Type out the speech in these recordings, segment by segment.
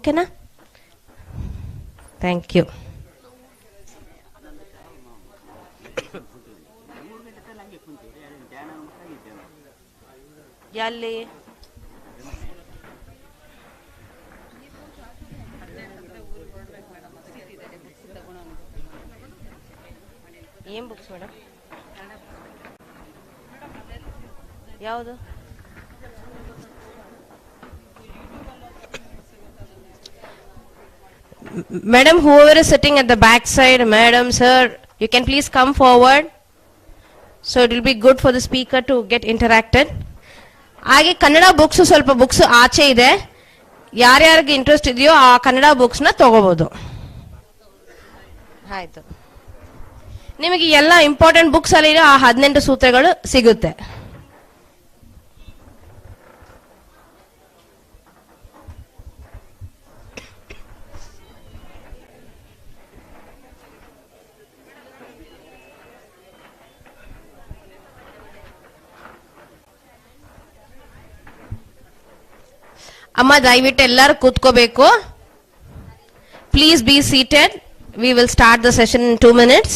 ಓಕೆನಾ? Thank you. ಎಲ್ಲಿ ಏನ್ ಬುಕ್ಸ್ ಮೇಡಮ್? ಯಾವುದು? Madam, whoever is sitting at the back side, madam, sir, you can please come forward. So it will be good for the speaker to get interacted. ಹಾಗೆ Kannada books ಸ್ವಲ್ಪ books ಆಚೆ ಇದೆ. ಯಾರ್ಯಾರಿಗೆ interest ಇದೆಯೋ ಆ ಕನ್ನಡ ಬುಕ್ಸ್ನ ತಗೋಬಹುದು. ಆಯ್ತು. ನಿಮಗೆ ಎಲ್ಲ ಇಂಪಾರ್ಟೆಂಟ್ ಬುಕ್ಸ್ ಅಲ್ಲಿ ಆ 18 ಸೂತ್ರಗಳು ಸಿಗುತ್ತೆ. ಅಮ್ಮ ದಯವಿಟ್ಟು ಎಲ್ಲರೂ ಕೂತ್ಕೋಬೇಕು. Please be seated. We will start the session in 2 minutes.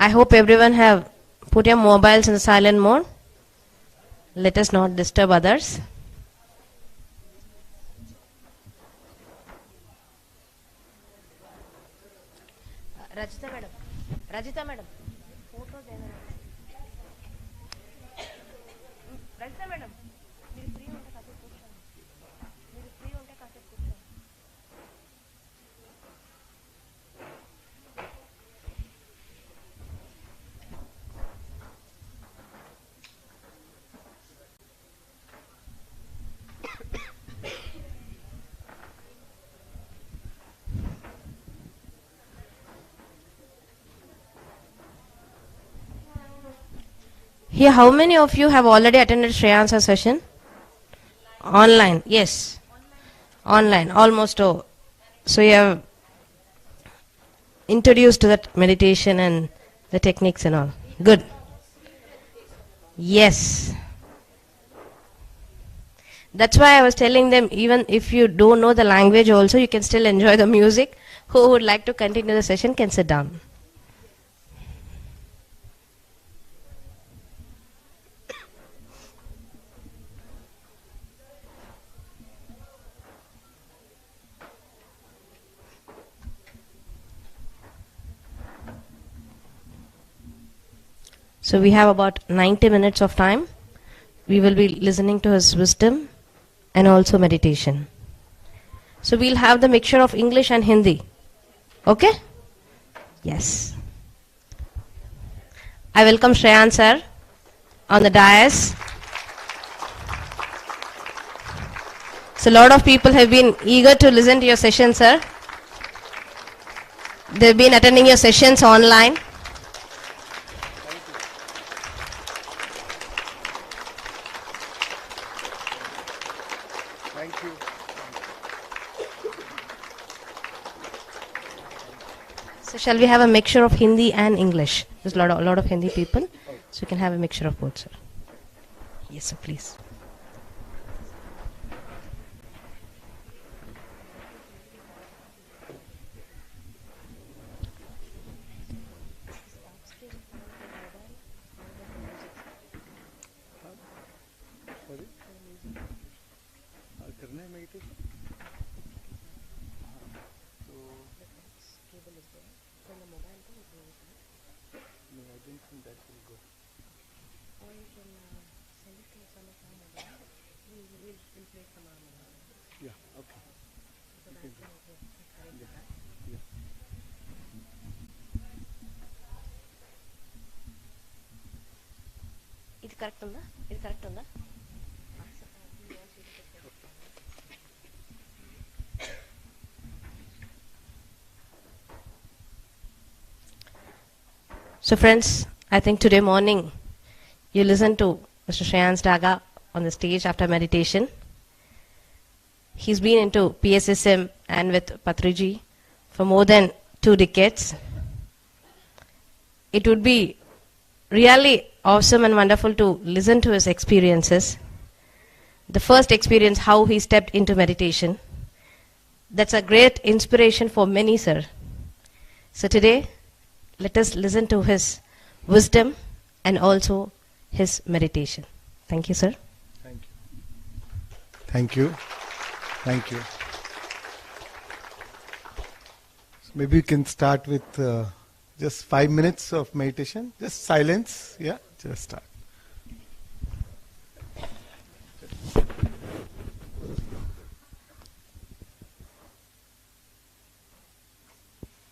I hope everyone have put your mobiles in silent mode. Let us not disturb others. Rajita madam. Rajita madam. Photo dena. Rajita madam. Meer free unte kaase kuchchoni. Meer free unte kaase kuchchoni. Here, how many of you have already attended Shreans session? Online, yes. Online, almost all. So you have introduced to that meditation and the techniques and all. Good. Yes. That's why I was telling them, even if you don't know the language also, you can still enjoy the music. Who would like to continue the session can sit down. So we have about 90 minutes of time. We will be listening to his wisdom and also meditation. So we'll have the mixture of English and Hindi. Okay? Yes. I welcome Shreans sir on the dais. So a lot of people have been eager to listen to your session, sir. They've been attending your sessions online. So shall we have a mixture of Hindi and English? There's a lot of Hindi people, so you can have a mixture of both, sir. Yes, sir, please. ఇది correct ఉందా? So friends, I think today morning you listened to Mr. Shreans Daga on the stage after meditation. He's been into PSSM and with Patriji for more than 2 decades. It would be really awesome and wonderful to listen to his experiences. The first experience, how he stepped into meditation. That's a great inspiration for many, sir. So today, let us listen to his wisdom and also his meditation. Thank you, sir. Thank you. Thank you. Thank you. So maybe we can start with just 5 minutes of meditation. Just silence. Yeah, just start.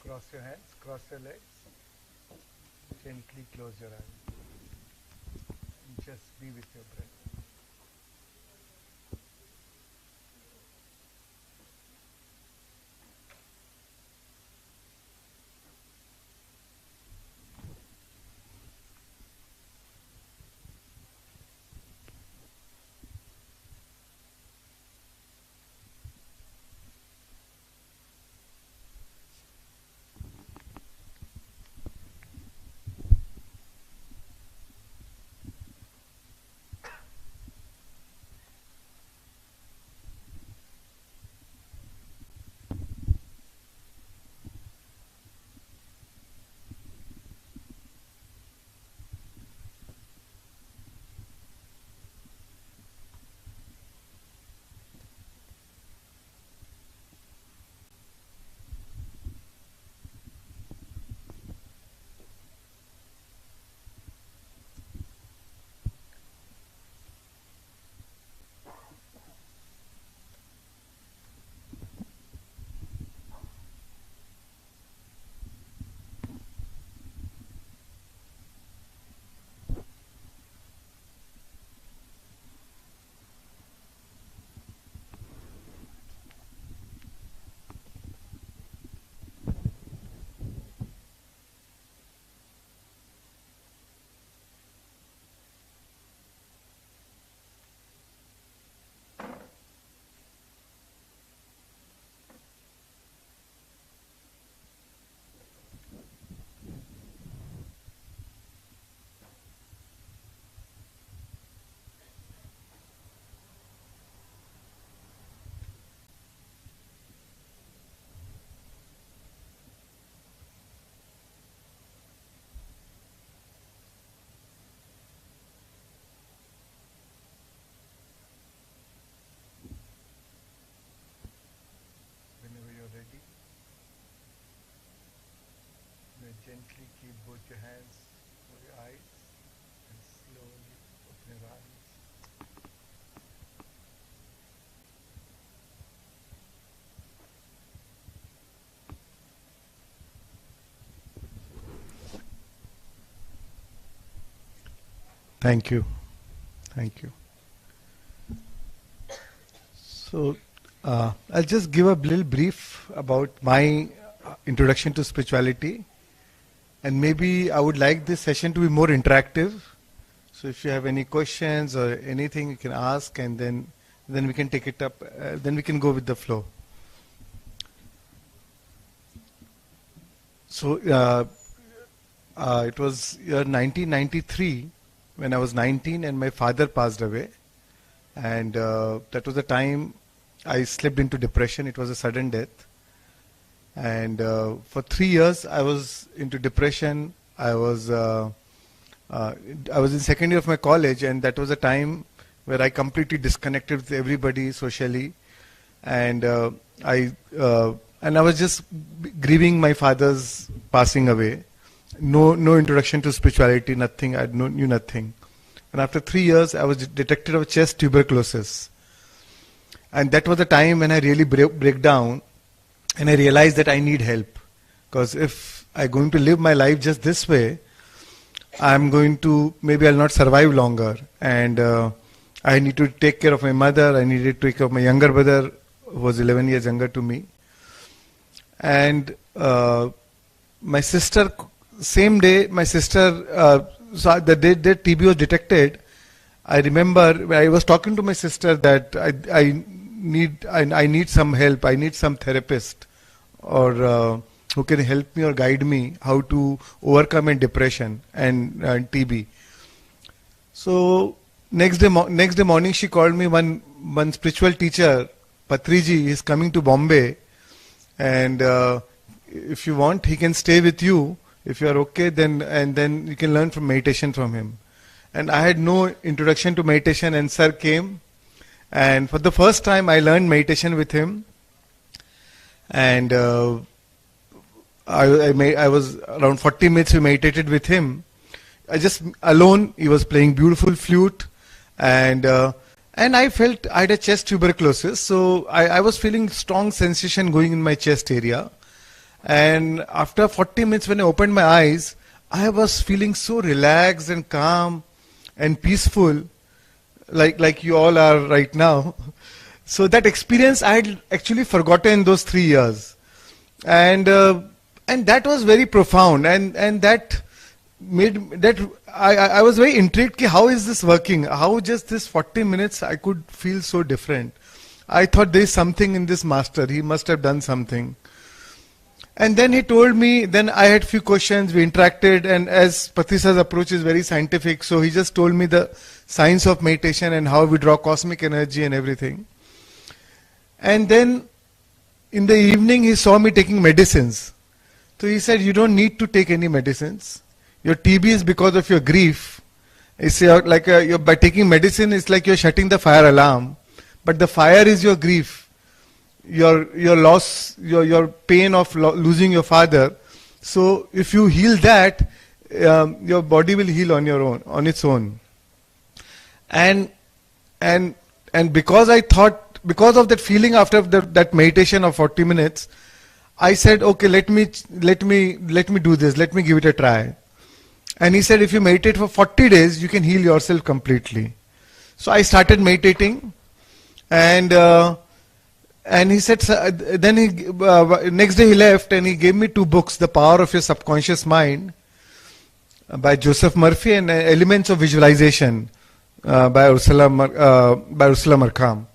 Cross your hands, cross your legs. Gently close your eyes. And just be with your breath. Gently keep both your hands over your eyes and slowly open your eyes. Thank you. Thank you. So, I'll just give a little brief about my introduction to spirituality. And maybe I would like this session to be more interactive. So if you have any questions or anything, you can ask, and then we can take it up. Then we can go with the flow. So it was year 1993 when I was 19 and my father passed away. And that was the time I slipped into depression. It was a sudden death. And for 3 years, I was into depression. I was in second year of my college, and that was a time where I completely disconnected with everybody socially, and I was just grieving my father's passing away. No introduction to spirituality, nothing. I knew nothing. And after 3 years, I was detected of chest tuberculosis, and that was the time when I really break down. And I realized that I need help, because if I'm going to live my life just this way, maybe I'll not survive longer. And I need to take care of my mother. I needed to take care of my younger brother, who was 11 years younger to me. And my sister, same day, my sister, so the day that TB was detected, I remember I was talking to my sister that I need some help. I need some therapist or who can help me or guide me how to overcome a depression and TB. So next day morning she called me. One spiritual teacher, Patriji, is coming to Bombay, and if you want, he can stay with you. If you are okay, then you can learn from meditation from him. And I had no introduction to meditation, and sir came, and for the first time I learned meditation with him. And I was around 40 minutes we meditated with him. I just alone. He was playing beautiful flute, and I felt I had a chest tuberculosis, so I was feeling strong sensation going in my chest area. And after 40 minutes, when I opened my eyes, I was feeling so relaxed and calm and peaceful, like you all are right now. So that experience I had actually forgotten those 3 years, and that was very profound, and that made that I was very intrigued. Ki how is this working? How just this 40 minutes I could feel so different? I thought there is something in this master. He must have done something. And then he told me, then I had few questions, we interacted, and as Patisa's approach is very scientific, so he just told me the science of meditation and how we draw cosmic energy and everything. And then in the evening he saw me taking medicines. So he said, you don't need to take any medicines. Your TB is because of your grief. He said, by taking medicine, it's like you're shutting the fire alarm. But the fire is your grief. Your loss, your pain of losing your father. So if you heal that, your body will heal on its own. And because I thought, because of that feeling after that meditation of 40 minutes, I said, okay, let me do this. Let me give it a try. And he said, if you meditate for 40 days, you can heal yourself completely. So I started meditating, and he said, then next day he left and he gave me 2 books, The Power of Your Subconscious Mind by Joseph Murphy, and Elements of Visualization by Ursula Markham.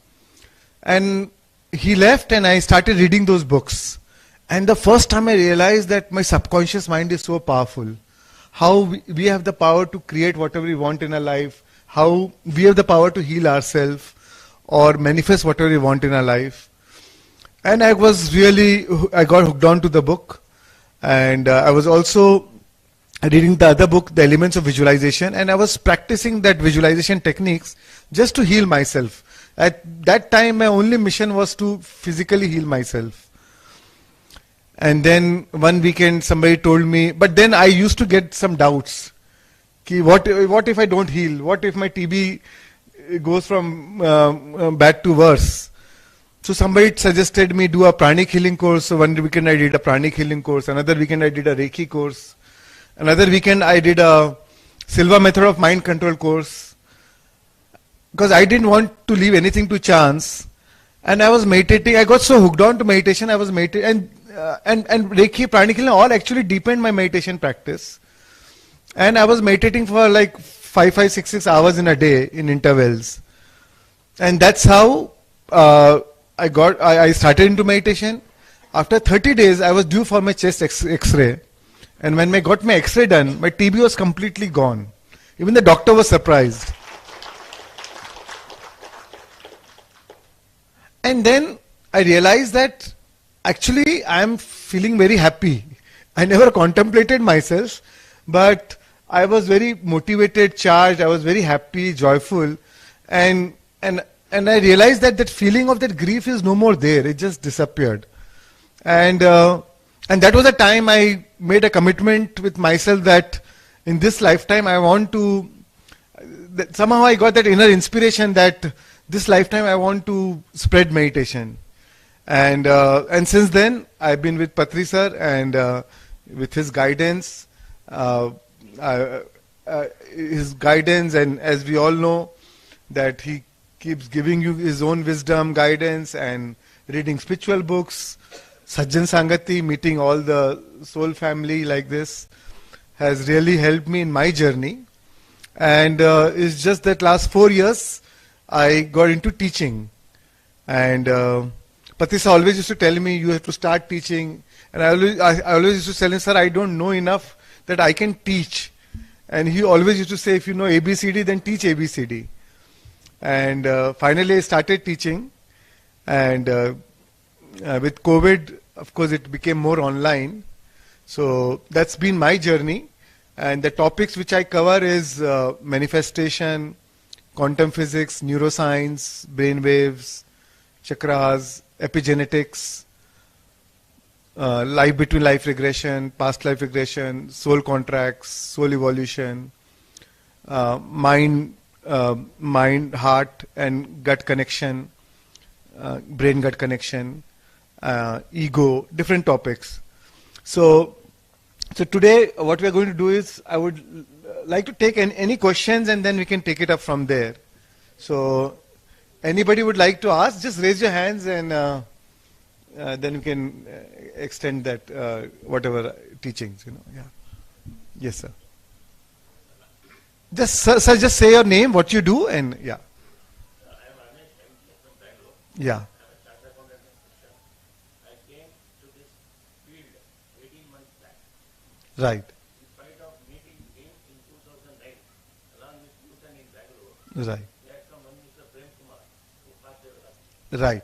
And he left and I started reading those books. And the first time I realized that my subconscious mind is so powerful. How we have the power to create whatever we want in our life. How we have the power to heal ourselves or manifest whatever we want in our life. And I got hooked on to the book, and I was also reading the other book, The Elements of Visualization, and I was practicing that visualization techniques just to heal myself. At that time, my only mission was to physically heal myself. And then one weekend, somebody told me, but then I used to get some doubts. What if I don't heal? What if my TB goes from bad to worse? So somebody suggested me do a pranic healing course. So one weekend I did a pranic healing course. Another weekend I did a Reiki course. Another weekend I did a Silva method of mind control course. Because I didn't want to leave anything to chance. And I was meditating. I got so hooked on to meditation. I was meditating. And Reiki, pranic healing all actually deepened my meditation practice. And I was meditating for like 5, 6 hours in a day in intervals. And that's how I started into meditation. After 30 days, I was due for my chest X-ray. And when I got my X-ray done, my TB was completely gone. Even the doctor was surprised. And then I realized that actually I am feeling very happy. I never contemplated myself, but I was very motivated, charged. I was very happy, joyful. And I realized that feeling of that grief is no more there. It just disappeared. And that was the time I made a commitment with myself that in this lifetime I want to, somehow I got that inner inspiration that this lifetime I want to spread meditation. And since then I've been with Patri sir, and with his guidance, and as we all know that he keeps giving you his own wisdom, guidance, and reading spiritual books. Sajjan Sangati, meeting all the soul family like this, has really helped me in my journey. And it's just that last 4 years, I got into teaching. And Patisa always used to tell me, you have to start teaching. And I always used to tell him, sir, I don't know enough that I can teach. And he always used to say, if you know ABCD, then teach ABCD. And finally I started teaching. And with COVID, of course, it became more online. So that's been my journey. And the topics which I cover is manifestation, quantum physics, neuroscience, brain waves, chakras, epigenetics, life between life regression, past life regression, soul contracts, soul evolution, mind, heart and gut connection, brain-gut connection, ego, different topics. So today what we are going to do is, I would like to take any questions and then we can take it up from there. So anybody would like to ask, just raise your hands and then we can extend that whatever teachings, Yeah. Yes, sir. Sir, just say your name, what you do, and yeah. Yeah. Right. Right. Right.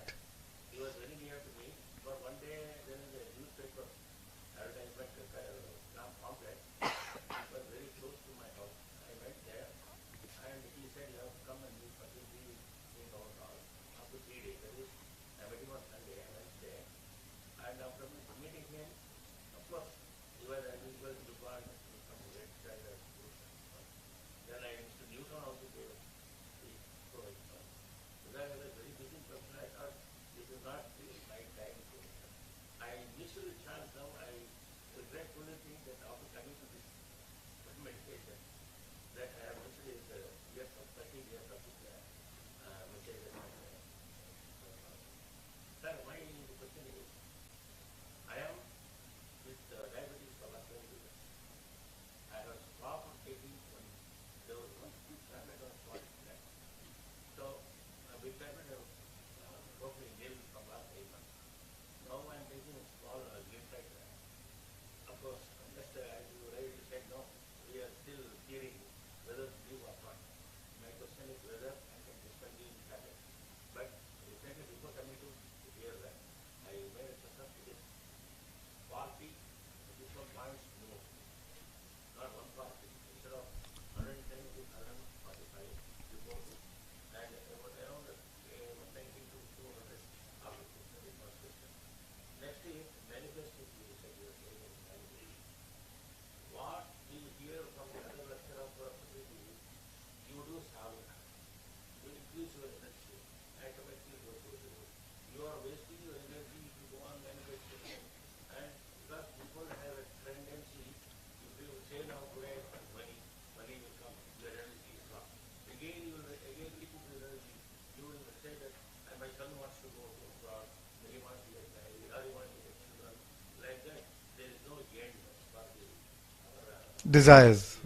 Desires.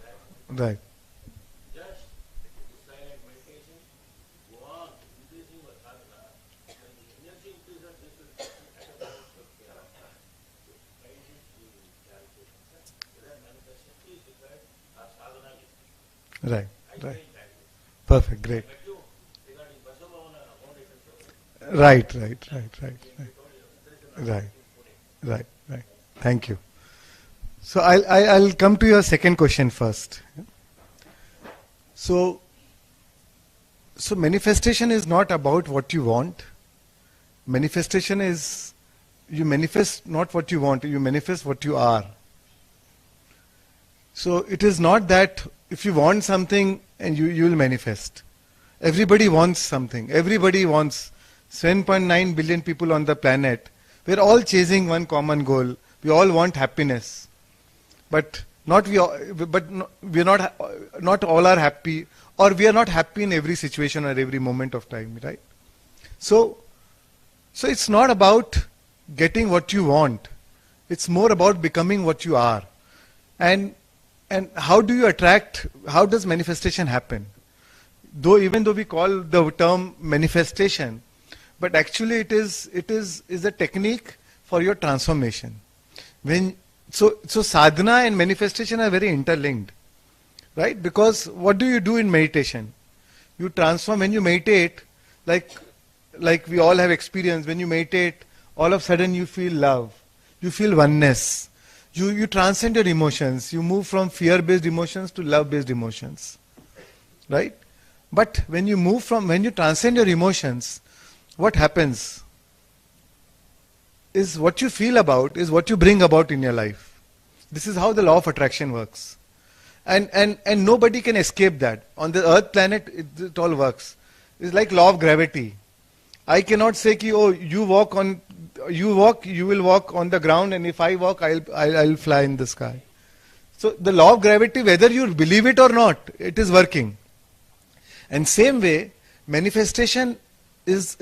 Right. Right. Right. Perfect. Great. Right. Right. Right. Right. Right. Right. Right. Thank you. So I'll come to your second question first. So manifestation is not about what you want. Manifestation is, you manifest not what you want, you manifest what you are. So it is not that if you want something and you will manifest. Everybody wants something. Everybody wants 7.9 billion people on the planet. We're all chasing one common goal. We all want happiness. But not all are happy, or we are not happy in every situation or every moment of time, right? So it's not about getting what you want. It's more about becoming what you are. And how do you attract, how does manifestation happen? Even though we call the term manifestation, but actually it is a technique for your transformation. So sadhana and manifestation are very interlinked. right? Because what do you do in meditation? You transform. When you meditate, like we all have experienced, when you meditate, all of a sudden you feel love, you feel oneness, you transcend your emotions, you move from fear-based emotions to love-based emotions, right? But when you transcend your emotions, what happens is what you feel about is what you bring about in your life. This is how the law of attraction works. And nobody can escape that. On the earth planet, it all works. It's like law of gravity. I cannot say, oh, you will walk on the ground, and if I walk, I'll fly in the sky. So the law of gravity, whether you believe it or not, it is working. And same way, manifestation is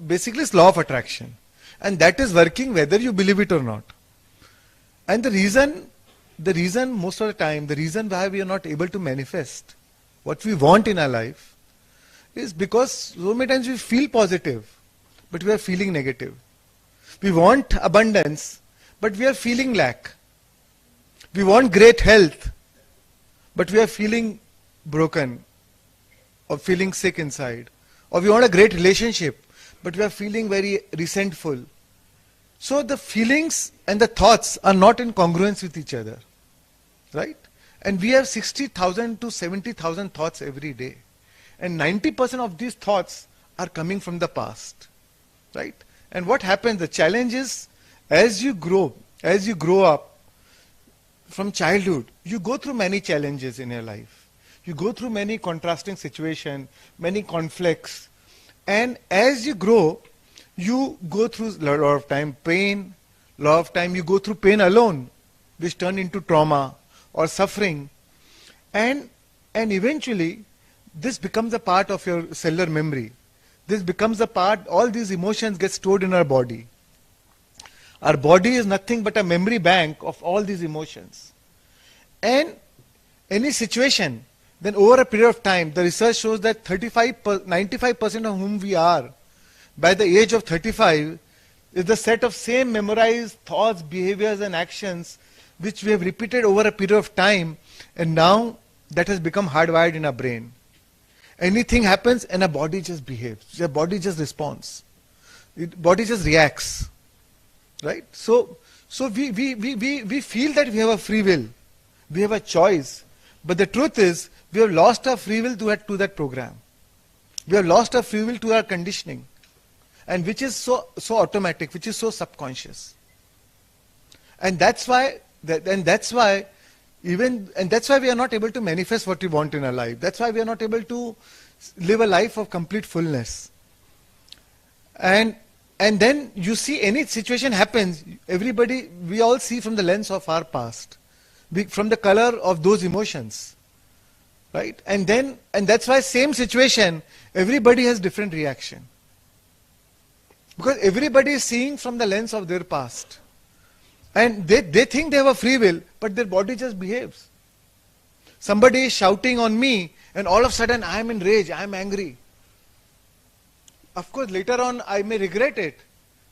basically this law of attraction. And that is working whether you believe it or not. And the reason most of the time, the reason why we are not able to manifest what we want in our life is because so many times we feel positive, but we are feeling negative. We want abundance, but we are feeling lack. We want great health, but we are feeling broken or feeling sick inside. Or we want a great relationship, but we are feeling very resentful. So the feelings and the thoughts are not in congruence with each other, right? And we have 60,000 to 70,000 thoughts every day. And 90% of these thoughts are coming from the past, right? And what happens, the challenge is, as you grow up from childhood, you go through many challenges in your life. You go through many contrasting situations, many conflicts. And as you grow, you go through a lot of time pain, a lot of time you go through pain alone, which turn into trauma or suffering. And eventually, this becomes a part of your cellular memory. This becomes a part, all these emotions get stored in our body. Our body is nothing but a memory bank of all these emotions. And any situation, then over a period of time, the research shows that 95% of whom we are, by the age of 35, is the set of same memorized thoughts, behaviors and actions which we have repeated over a period of time, and now that has become hardwired in our brain. Anything happens and our body just behaves. Your body just responds. Body just reacts. Right? So we feel that we have a free will. We have a choice. But the truth is, we have lost our free will to that program. We have lost our free will to our conditioning. And which is so automatic, which is so subconscious. And that's why we are not able to manifest what we want in our life. That's why we are not able to live a life of complete fullness. And then you see any situation happens, we all see from the lens of our past, from the color of those emotions. Right? And that's why same situation, everybody has different reaction. Because everybody is seeing from the lens of their past. And they think they have a free will, but their body just behaves. Somebody is shouting on me, and all of a sudden I am in rage, I am angry. Of course, later on I may regret it,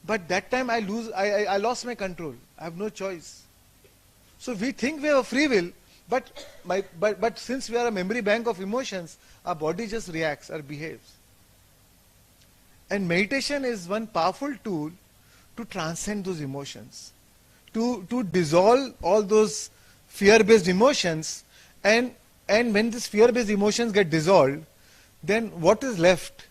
but that time I lost my control. I have no choice. So we think we have a free will, but since we are a memory bank of emotions, our body just reacts or behaves. And meditation is one powerful tool to transcend those emotions, to dissolve all those fear-based emotions, and when these fear-based emotions get dissolved, then what is left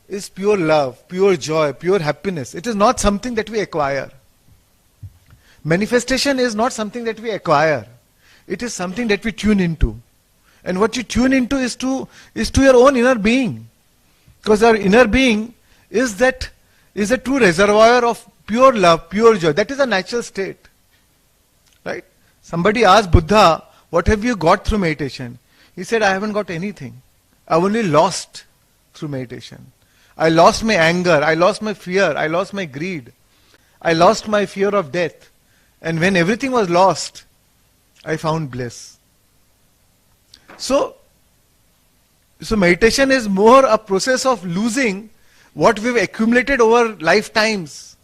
is pure love, pure joy, pure happiness. It is not something that we acquire. Manifestation is not something that we acquire. It is something that we tune into. And what you tune into is to your own inner being. Because our inner being is a true reservoir of pure love, pure joy. That is a natural state. Right? Somebody asked Buddha, what have you got through meditation? He said, I haven't got anything. I've only lost through meditation. I lost my anger, I lost my fear, I lost my greed. I lost my fear of death. And when everything was lost, I found bliss. So meditation is more a process of losing what we've accumulated over lifetimes.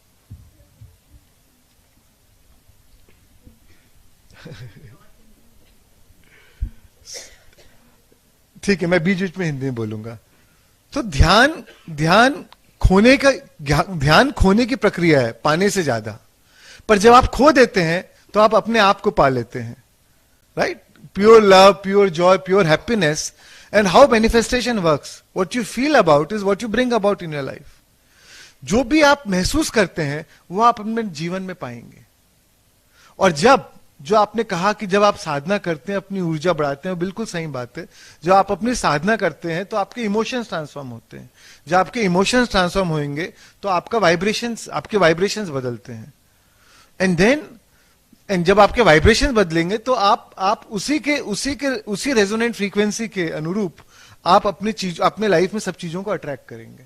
ठीक है, मैं बीच बीच में हिंदी में बोलूंगा. तो ध्यान खोने की प्रक्रिया है, पाने से ज्यादा. पर जब आप खो देते हैं तो आप अपने आप को पा लेते हैं. Right? Pure love, pure Joy, pure happiness. And how manifestation works, what you feel about is what you bring about in your life. जो भी आप महसूस करते हैं वो आप अपने जीवन में पाएंगे. और जो आपने कहा कि जब आप साधना करते हैं अपनी ऊर्जा बढ़ाते हैं, बिल्कुल सही बात है. जब आप अपनी साधना करते हैं तो आपके इमोशंस ट्रांसफॉर्म होते हैं. जब आपके इमोशंस ट्रांसफॉर्म होंगे तो आपके वाइब्रेशंस बदलते हैं. एंड जब आपके वाइब्रेशंस बदलेंगे तो आप उसी रेजोनेंट फ्रीक्वेंसी के अनुरूप आप अपने लाइफ में सब चीजों को अट्रैक्ट करेंगे.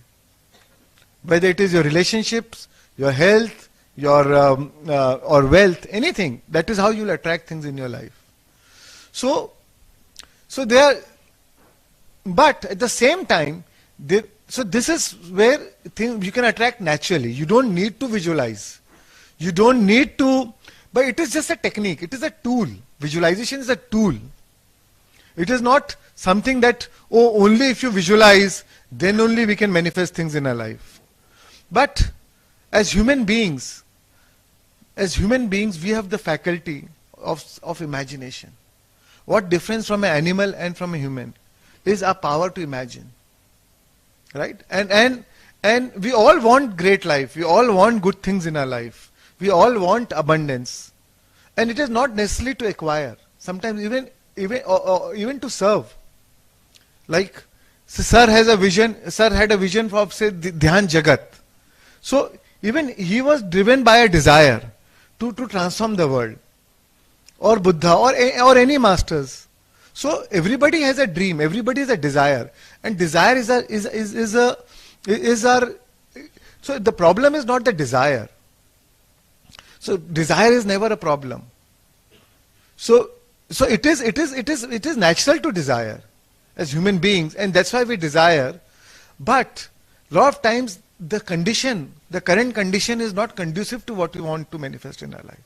Whether it is your relationships, your health, your or wealth, anything, that is how you'll attract things in your life. So there, but at the same time, so this is where things you can attract naturally. You don't need to visualize. You don't need to, but it is just a technique. It is a tool. Visualization is a tool. It is not something that, only if you visualize, then only we can manifest things in our life. But as human beings, we have the faculty of imagination. What difference from an animal and from a human is our power to imagine. Right? And we all want great life. We all want good things in our life. We all want abundance. And it is not necessarily to acquire. Sometimes even to serve. Like, Sir had a vision of, say, Dhyana Jagath. So even he was driven by a desire to transform the world, or Buddha, or any masters. So everybody has a dream, everybody has a desire, and desire is our. So the problem is not the desire. So desire is never a problem. So it is natural to desire as human beings, and that's why we desire. But a lot of times the current condition is not conducive to what we want to manifest in our life.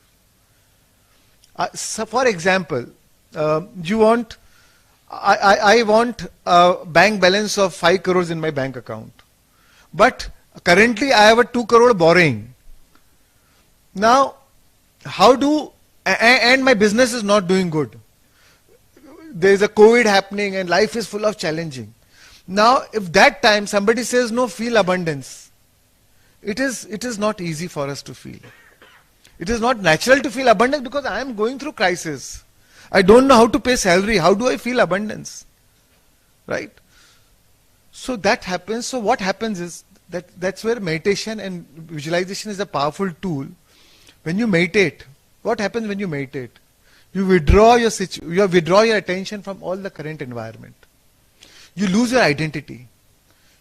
So for example, I want a bank balance of 5 crores in my bank account. But currently I have a 2 crore borrowing. Now, and my business is not doing good. There is a COVID happening and life is full of challenging. Now, if that time somebody says, no, feel abundance, it is not easy for us to feel. It is not natural to feel abundance because I am going through crisis. I don't know how to pay salary. How do I feel abundance? Right? So that happens. So what happens is that's where meditation and visualization is a powerful tool. When you meditate, what happens when you meditate? You withdraw your attention from all the current environment. You lose your identity.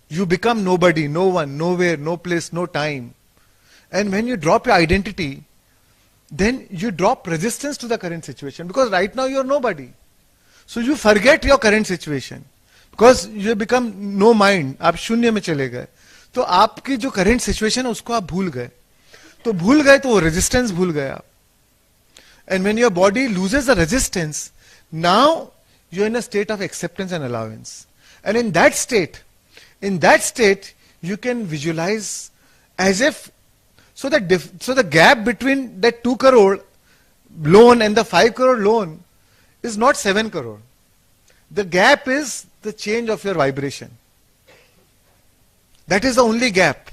You become nobody, no one, nowhere, no place, no time. And when you drop your identity, then you drop resistance to the current situation, because right now you are nobody. So you forget your current situation because you become no mind. आप शून्य में चले गए, तो आपकी जो current situation है उसको आप भूल गए. तो भूल गए तो वो resistance भूल गए आप. And when your body loses the resistance, now you are in a state of acceptance and allowance. And in that state, you can visualize as if, so the gap between that 2 crore loan and the 5 crore loan is not 7 crore. The gap is the change of your vibration. That is the only gap.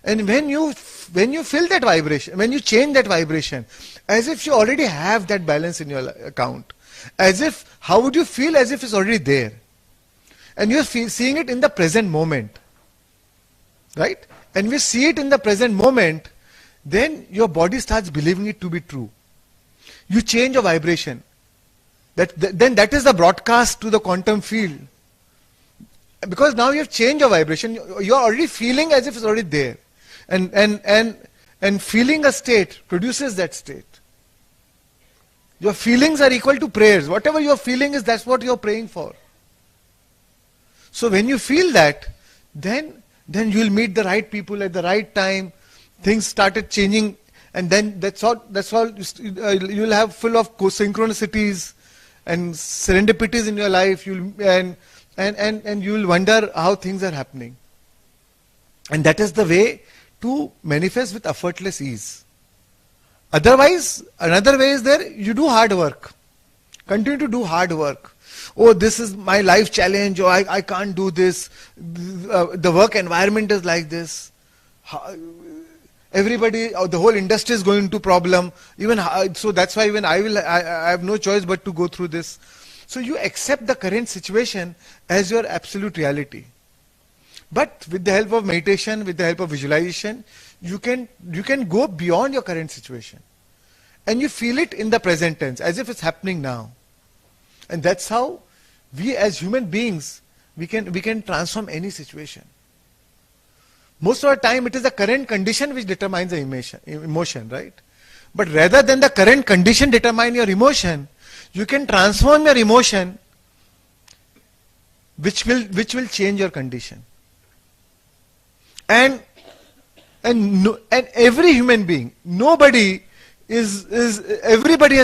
And when you feel that vibration, when you change that vibration, as if you already have that balance in your account, how would you feel as if it's already there? And you're seeing it in the present moment. Right? And we see it in the present moment, then your body starts believing it to be true. You change your vibration. Then that is the broadcast to the quantum field. Because now you have changed your vibration, you are already feeling as if it's already there. And feeling a state produces that state. Your feelings are equal to prayers. Whatever you are feeling is, that's what you are praying for. So when you feel that, then you will meet the right people at the right time. Things started changing, and then that's all. You will have full of synchronicities, and serendipities in your life, and you'll wonder how things are happening. And that is the way to manifest with effortless ease. Otherwise, another way is there, you do hard work. Continue to do hard work. Oh, this is my life challenge, or I can't do this. The work environment is like this. Everybody, the whole industry is going into problem. So that's why even I have no choice but to go through this. So you accept the current situation as your absolute reality. But with the help of meditation, with the help of visualization, you can go beyond your current situation. And you feel it in the present tense, as if it's happening now. And that's how we as human beings, we can transform any situation. Most of the time it is the current condition which determines the emotion, right? But rather than the current condition determine your emotion, you can transform your emotion which will change your condition. And every human being, everybody has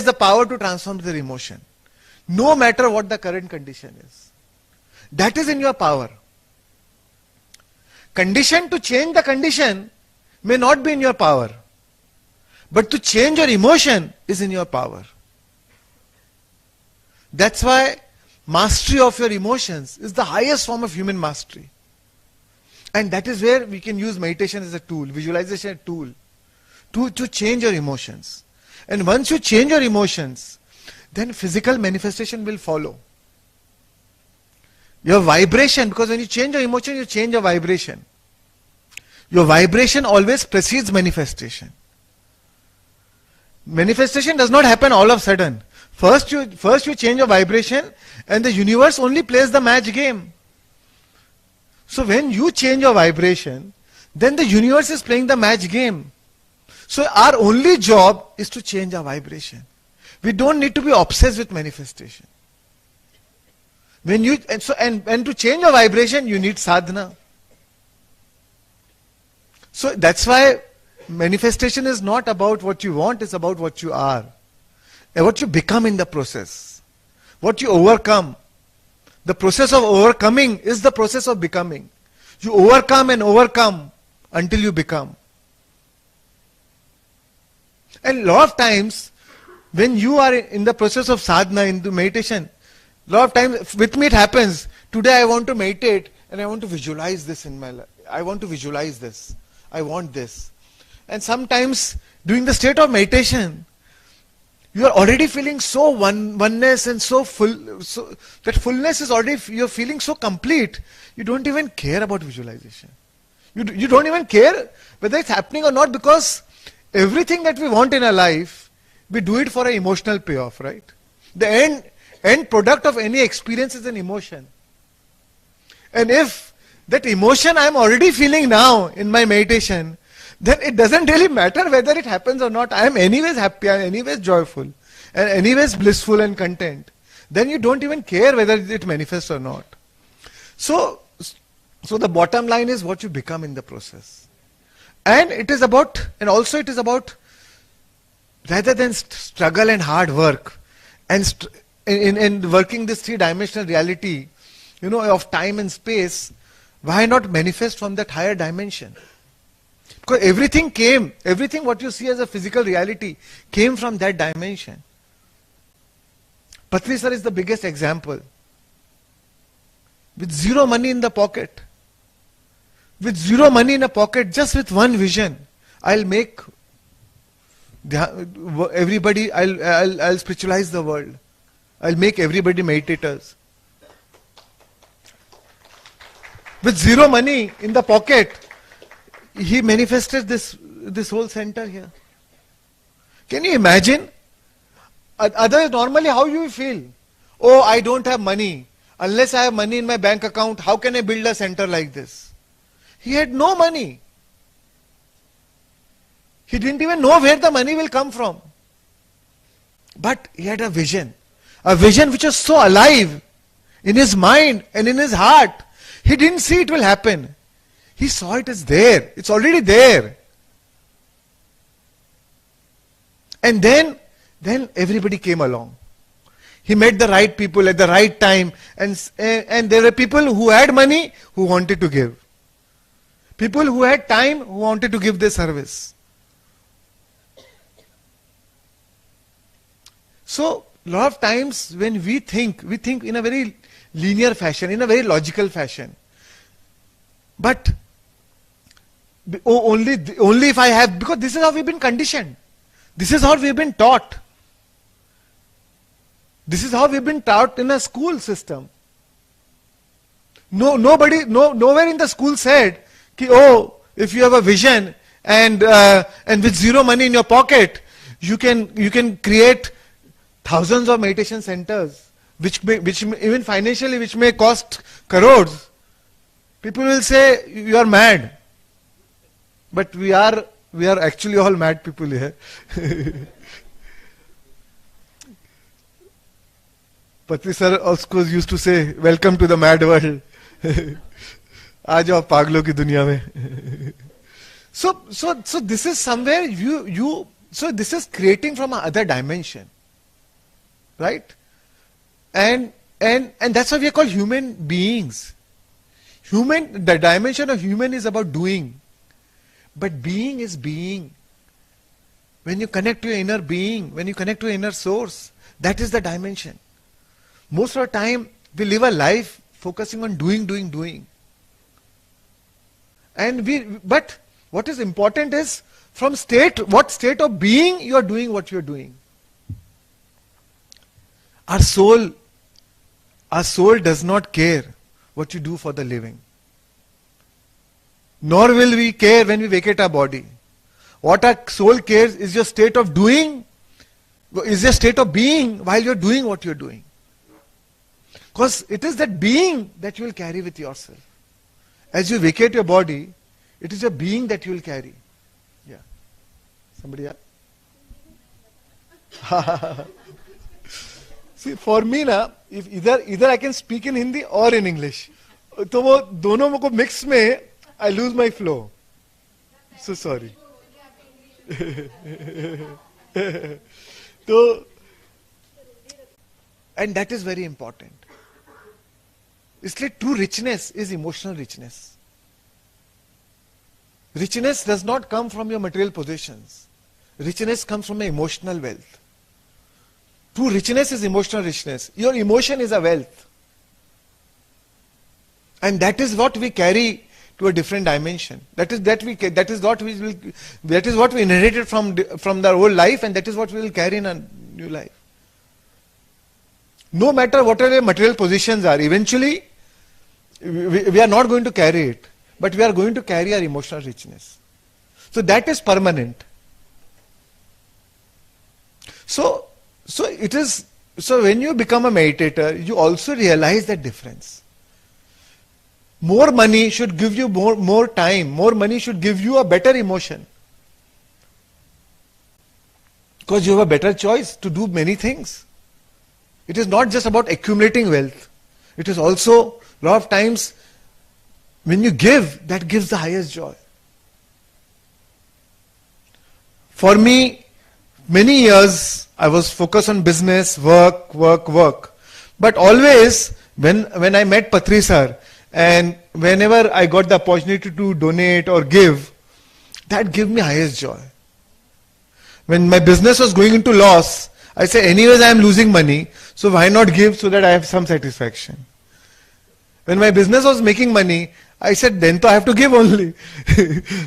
the power to transform their emotion, no matter what the current condition is. That is in your power. Condition to change the condition may not be in your power, but to change your emotion is in your power. That's why mastery of your emotions is the highest form of human mastery. And that is where we can use meditation as a tool, visualization as a tool, to change your emotions. And once you change your emotions, then physical manifestation will follow. Your vibration, because when you change your emotion, you change your vibration. Your vibration always precedes manifestation. Manifestation does not happen all of a sudden. First you change your vibration, and the universe only plays the match game. So when you change your vibration, then the universe is playing the match game. So our only job is to change our vibration. We don't need to be obsessed with manifestation. And to change your vibration, you need sadhana. So that's why manifestation is not about what you want, it's about what you are. And what you become in the process. What you overcome. The process of overcoming is the process of becoming. You overcome and overcome until you become. And a lot of times, when you are in the process of sadhana, into meditation, a lot of times, with me it happens, today I want to meditate and I want to visualize this in my life. I want to visualize this. I want this. And sometimes, during the state of meditation, you are already feeling so oneness and so full, so that fullness is already, you're feeling so complete, you don't even care about visualization. You don't even care whether it's happening or not, because everything that we want in our life, we do it for an emotional payoff, right? The end product of any experience is an emotion. And if that emotion I am already feeling now in my meditation, then it doesn't really matter whether it happens or not. I am anyways happy, I am anyways joyful, and anyways blissful and content. Then you don't even care whether it manifests or not. So the bottom line is what you become in the process. And also it is about, rather than struggle and hard work, and in working this three-dimensional reality, of time and space, why not manifest from that higher dimension? Because everything what you see as a physical reality came from that dimension. Patriji sir is the biggest example. With zero money in the pocket, just with one vision, I'll make everybody, I'll spiritualize the world. I'll make everybody meditators. With zero money in the pocket, he manifested this whole center here. Can you imagine? Otherwise, normally how you feel? Oh, I don't have money. Unless I have money in my bank account, how can I build a center like this? He had no money. He didn't even know where the money will come from. But he had a vision which was so alive in his mind and in his heart. He didn't see it will happen. He saw it as there. It's already there. And then everybody came along. He met the right people at the right time, and there were people who had money who wanted to give. People who had time who wanted to give their service. So, a lot of times when we think in a very linear fashion, in a very logical fashion. But only if I have, because this is how we've been conditioned. This is how we've been taught. This is how we've been taught in a school system. Nowhere in the school said, ki, oh, if you have a vision and with zero money in your pocket, you can create thousands of meditation centers, which even financially, which may cost crores. People will say you are mad, but we are actually all mad people here. Patri sir also used to say, "Welcome to the mad world." आ जाओ पागलों की दुनिया में. So this is somewhere so this is creating from another dimension, right? And that's why we are called human beings. The dimension of human is about doing, but being is being. When you connect to your inner being, when you connect to your inner source, that is the dimension. Most of the time, we live a life focusing on doing. But what is important is what state of being you are doing what you are doing. Our soul does not care what you do for the living. Nor will we care when we vacate our body. What our soul cares is your state of doing, is your state of being while you are doing what you are doing. Because it is that being that you will carry with yourself. As you vacate your body, it is your being that you will carry. Yeah. Somebody else? See, for me ना, if either I can speak in Hindi or in English, तो वो दोनों को mix में I lose my flow. So sorry. So, and that is very important. इसलिए true richness is emotional richness. Richness does not come from your material possessions. Richness comes from your emotional wealth. True richness is emotional richness. Your emotion is a wealth. And that is what we carry to a different dimension. That is what we inherited from our old life, and that is what we will carry in a new life. No matter what our material positions are, eventually we are not going to carry it, but we are going to carry our emotional richness. So that is permanent. So when you become a meditator, you also realize that difference. More money should give you more time. More money should give you a better emotion. Because you have a better choice to do many things. It is not just about accumulating wealth. It is also, a lot of times, when you give, that gives the highest joy. For me, many years, I was focused on business, work. But always, when I met Patri sir, and whenever I got the opportunity to donate or give, that gave me highest joy. When my business was going into loss, I said, anyways I am losing money, so why not give so that I have some satisfaction. When my business was making money, I said, then I have to give only.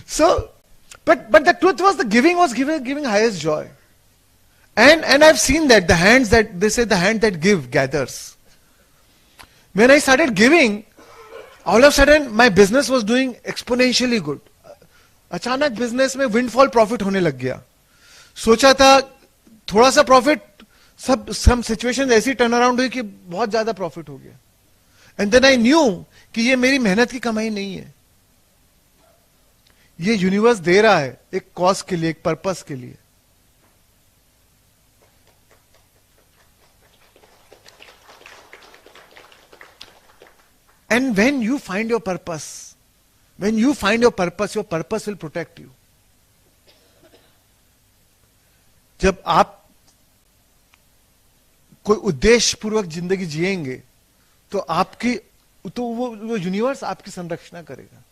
So, but the truth was the giving was giving highest joy. And I've seen that the hand that give gathers. When I started giving, all of a sudden my business was doing exponentially good. अचानक business में windfall profit होने लग गया. सोचा था थोड़ा सा profit, some situation ऐसी टर्न अराउंड हुई कि बहुत ज्यादा प्रॉफिट हो गया. एंड देन आई न्यू कि ये मेरी मेहनत की कमाई नहीं है, ये यूनिवर्स दे रहा है एक कॉज के लिए, एक पर्पस के लिए. And when you find your purpose, your purpose will protect you. जब आप कोई उद्देश्य पूर्वक जिंदगी जिएंगे तो आपकी, तो वो यूनिवर्स आपकी संरक्षणा करेगा.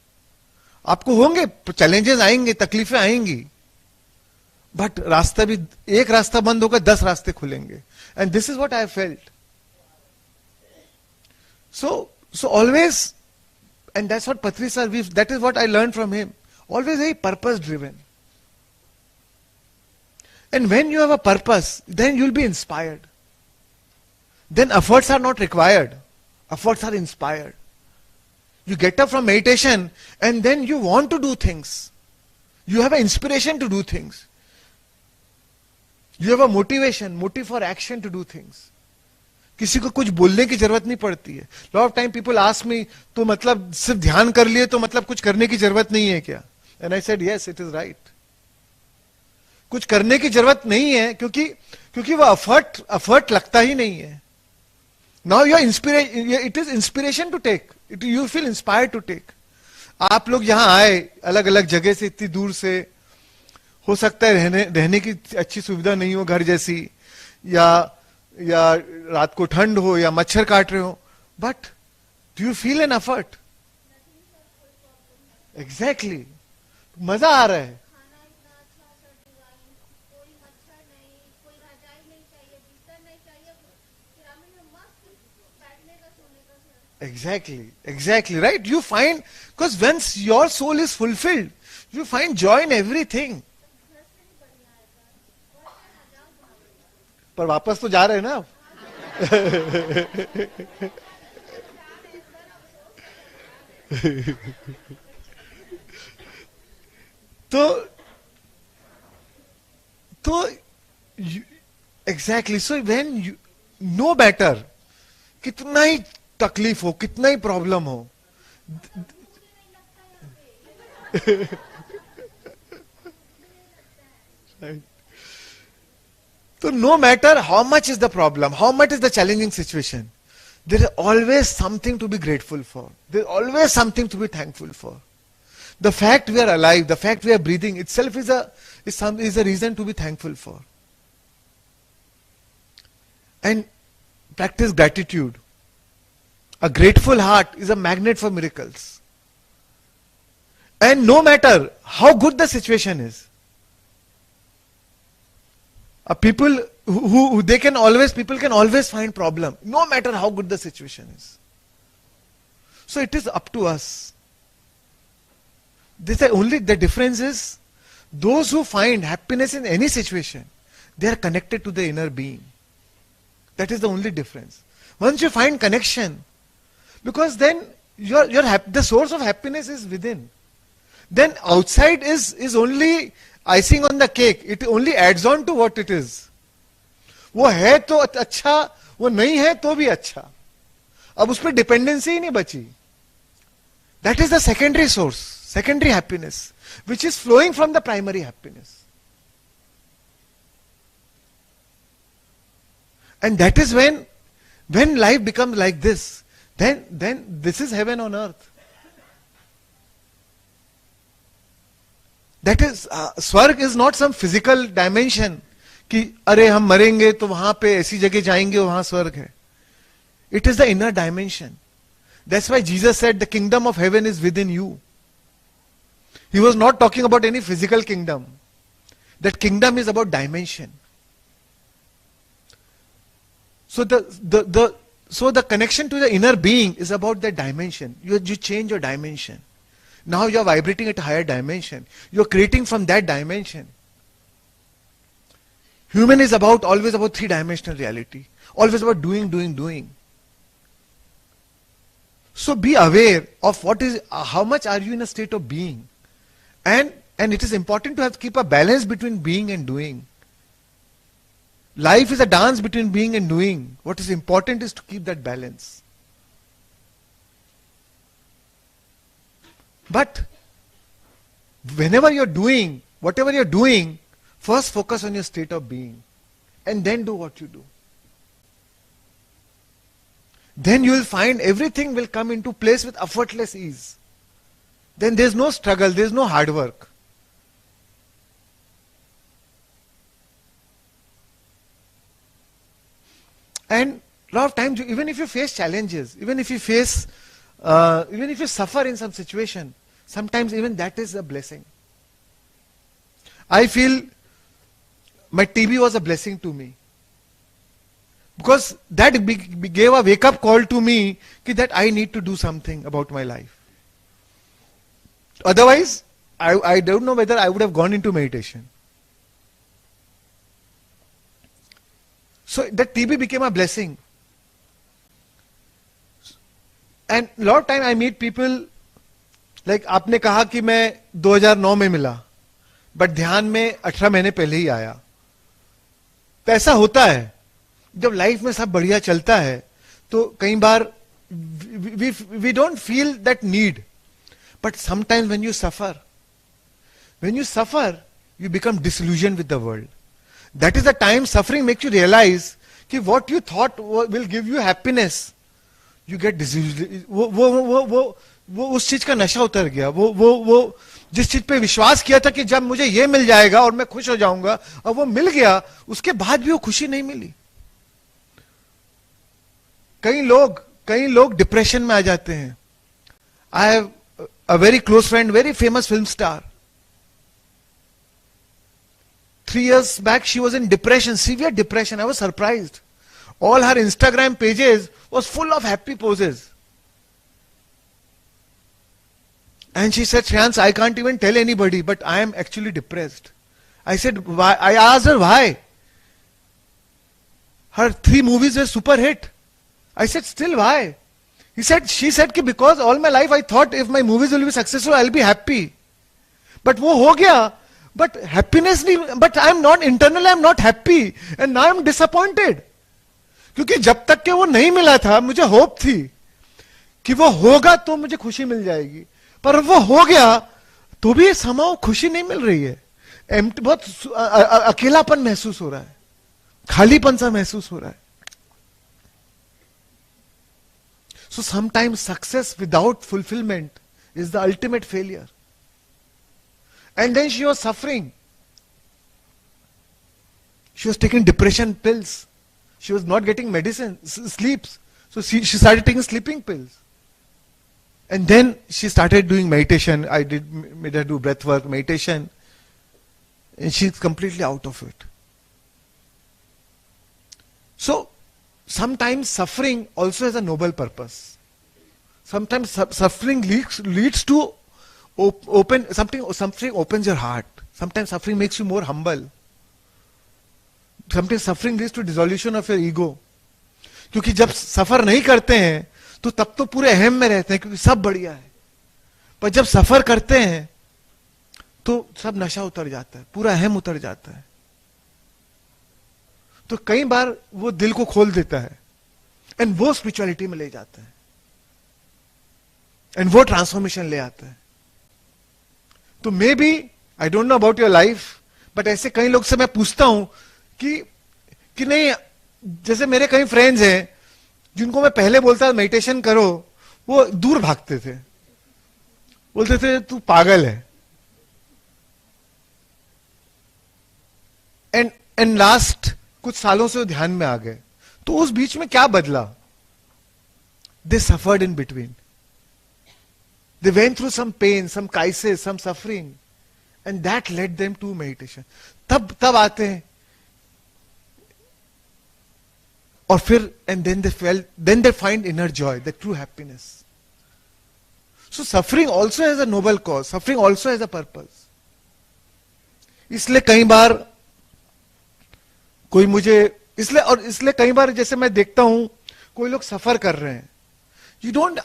आपको होंगे चैलेंजेस, आएंगे, तकलीफें आएंगी, बट रास्ता भी, एक रास्ता बंद होगा 10 रास्ते खुलेंगे. And this is what I felt. So always, and that's what Patri sir, that is what I learned from him. Always very purpose driven. And when you have a purpose, then you'll be inspired. Then efforts are not required. Efforts are inspired. You get up from meditation and then you want to do things. You have an inspiration to do things. You have a motivation, motive for action to do things. किसी को कुछ बोलने की जरूरत नहीं पड़ती है. Lot of time people ask me, तो मतलब सिर्फ ध्यान कर लिए तो मतलब कुछ करने की जरूरत नहीं है क्या? And I said yes, it is right. कुछ करने की जरूरत नहीं है क्योंकि वो एफर्ट लगता ही नहीं है. Now your inspiration, it is inspiration to take, you feel inspired to take. आप लोग यहां आए अलग अलग जगह से, इतनी दूर से, हो सकता है रहने की अच्छी सुविधा नहीं हो घर जैसी, या रात को ठंड हो या मच्छर काट रहे हो, but do you feel an effort? Exactly. मजा आ रहा है. Exactly, right? You find, because once your soul is fulfilled, you find joy in everything. पर वापस तो जा रहे हैं ना आप. तो exactly. So when you, no matter कितना ही तकलीफ हो, कितना ही प्रॉब्लम हो, so no matter how much is the problem, how much is the challenging situation, there is always something to be grateful for. There is always something to be thankful for. The fact we are alive, the fact we are breathing itself is a reason to be thankful for. And practice gratitude. A grateful heart is a magnet for miracles. And no matter how good the situation is, people can always find problem, no matter how good the situation is. So it is up to us. The difference is, those who find happiness in any situation, they are connected to the inner being. That is the only difference. Once you find connection, because then the source of happiness is within. Then outside is only icing on the cake. It only adds on to what it is. वो है तो अच्छा, वो नहीं है तो भी अच्छा. अब उस पर डिपेंडेंसी ही नहीं बची. That is the secondary source, secondary happiness, which is flowing from the primary happiness. And that is when life becomes like this, then this is heaven on earth. That is, स्वर्ग is not some physical dimension कि अरे हम मरेंगे तो वहां पे ऐसी जगह जाएंगे वहां स्वर्ग है. It is the inner dimension. That's why Jesus said the kingdom of heaven is within you. He was not talking about any physical kingdom. That kingdom is about dimension. So the connection to the inner being is about that dimension. You change your dimension. Now you are vibrating at a higher dimension. You are creating from that dimension. Human is always about three-dimensional reality. Always about doing. So be aware of how much are you in a state of being. And it is important to keep a balance between being and doing. Life is a dance between being and doing. What is important is to keep that balance. But whenever you're doing, whatever you're doing, first focus on your state of being and then do what you do. Then you will find everything will come into place with effortless ease. Then there's no struggle, there's no hard work. And a lot of times, even if you face challenges, even if you suffer in some situation, sometimes even that is a blessing. I feel my TB was a blessing to me. Because that gave a wake-up call to me that I need to do something about my life. Otherwise, I don't know whether I would have gone into meditation. So that TB became a blessing. And a lot of time I meet people, like आपने कहा कि मैं 2009 में मिला, but ध्यान में 18 महीने पहले ही आया. तो ऐसा होता है, जब लाइफ में सब बढ़िया चलता है, तो कई बार we don't feel that need. But sometimes when you suffer, you become disillusioned with the world. That is the time suffering makes you realize कि what you thought will give you happiness, you get disillusioned. वो उस चीज का नशा उतर गया. वो जिस चीज पे विश्वास किया था कि जब मुझे ये मिल जाएगा और मैं खुश हो जाऊंगा, और वो मिल गया, उसके बाद भी वो खुशी नहीं मिली. कई लोग डिप्रेशन में आ जाते हैं. I have a very close friend, very famous film star. 3 years back, she was in depression, severe depression. I was surprised. All her Instagram pages was full of happy poses. And she said, Shreans, I can't even tell anybody, but I am actually depressed. I said, why? I asked her why. Her 3 movies were super hit. I said, still why? She said कि because all my life I thought if my movies will be successful, I'll be happy. But वो हो गया. But happiness नहीं. But I'm not internally, I'm not happy, and now I'm disappointed. क्योंकि जब तक के वो नहीं मिला था, मुझे होप थी कि वो होगा तो मुझे खुशी मिल जाएगी. पर वो हो गया तो भी somehow खुशी नहीं मिल रही है. बहुत अकेलापन महसूस हो रहा है, खालीपन सा महसूस हो रहा है. So sometimes success without fulfillment is the ultimate failure. And then she was suffering. She was taking depression pills. She was not getting medicine, sleeps. So she started taking sleeping pills. And then she started doing meditation. I made her do breath work, meditation. And she's completely out of it. So sometimes suffering also has a noble purpose. Sometimes suffering leads to something opens your heart. Sometimes suffering makes you more humble. Sometimes suffering leads to dissolution of your ego. क्योंकि जब सफर नहीं करते हैं तो तब तो पूरे अहम में रहते हैं क्योंकि सब बढ़िया है. पर जब सफर करते हैं तो सब नशा उतर जाता है, पूरा अहम उतर जाता है. तो कई बार वो दिल को खोल देता है एंड वो स्पिरिचुअलिटी में ले जाता है एंड वो ट्रांसफॉर्मेशन ले आता है. तो maybe I don't know about your life, but ऐसे कई लोग से मैं पूछता हूं कि नहीं, जैसे मेरे कई फ्रेंड्स हैं जिनको मैं पहले बोलता था मेडिटेशन करो, वो दूर भागते थे, बोलते थे तू पागल है. एंड लास्ट कुछ सालों से वो ध्यान में आ गए. तो उस बीच में क्या बदला? They suffered in between. They went through some pain, some crisis, some suffering, and that led them to meditation. तब आते हैं और फिर and then they find inner joy, the true happiness. So suffering also has a noble cause. Suffering also has a purpose. इसलिए कई बार कोई मुझे इसलिए कई बार जैसे मैं देखता हूं कोई लोग सफर कर रहे हैं,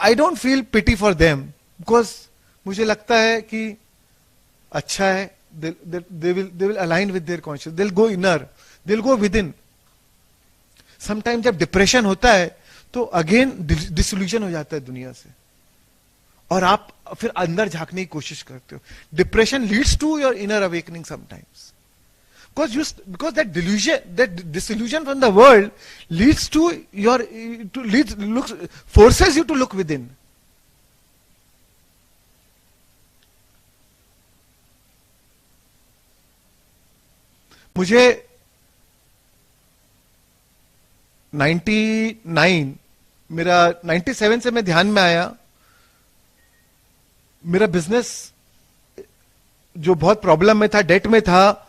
I don't feel pity for them. Because मुझे लगता है कि अच्छा है, they will align with their conscience, they'll go inner, they'll go within. Sometimes जब डिप्रेशन होता है तो अगेन डिसोल्यूशन हो जाता है दुनिया से और आप फिर अंदर झांकने की कोशिश करते हो. Depression leads to your inner awakening sometimes because that delusion, that disillusion from the world leads to forces you to look within. मुझे 99 मेरा 97 से मैं ध्यान में आया. मेरा बिजनेस जो बहुत प्रॉब्लम में था, डेट में था,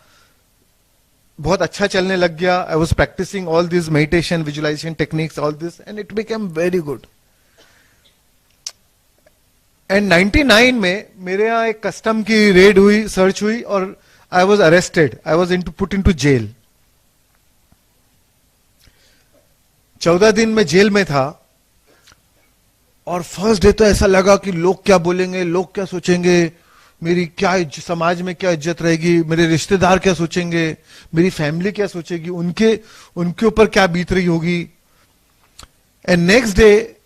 बहुत अच्छा चलने लग गया. I was practising all this meditation, visualisation techniques, all this, and it became very good. एंड 99 में मेरे यहाँ एक कस्टम की रेड हुई, सर्च हुई, और I was arrested. I was put into jail. 14 दिन में जेल में था. और फर्स्ट डे तो ऐसा लगा कि लोग क्या बोलेंगे, लोग क्या सोचेंगे, मेरी क्या समाज में क्या इज्जत रहेगी, मेरे रिश्तेदार क्या सोचेंगे, मेरी फैमिली क्या सोचेगी, उनके ऊपर क्या बीत रही होगी. एंड नेक्स्ट डे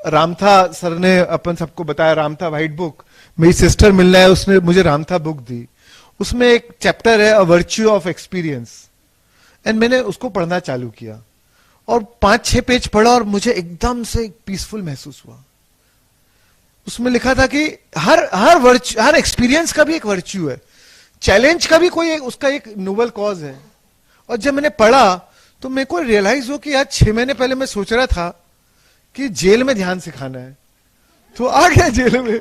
रामथा सर ने अपन सबको बताया, रामथा व्हाइट बुक, मेरी सिस्टर मिलना है, उसने मुझे रामथा बुक दी. उसमें एक चैप्टर है, a virtue of experience. And मैंने उसको पढ़ना चालू किया और 5-6 पेज पढ़ा और मुझे एकदम से पीसफुल महसूस हुआ. उसमें लिखा था कि हर एक्सपीरियंस का भी एक वर्च्यू है, चैलेंज का भी कोई उसका एक नोबल कॉज है. और जब मैंने पढ़ा तो मेरे को रियलाइज हो कि यार 6 महीने पहले मैं सोच रहा था कि जेल में ध्यान सिखाना है, तो आ गया जेल में.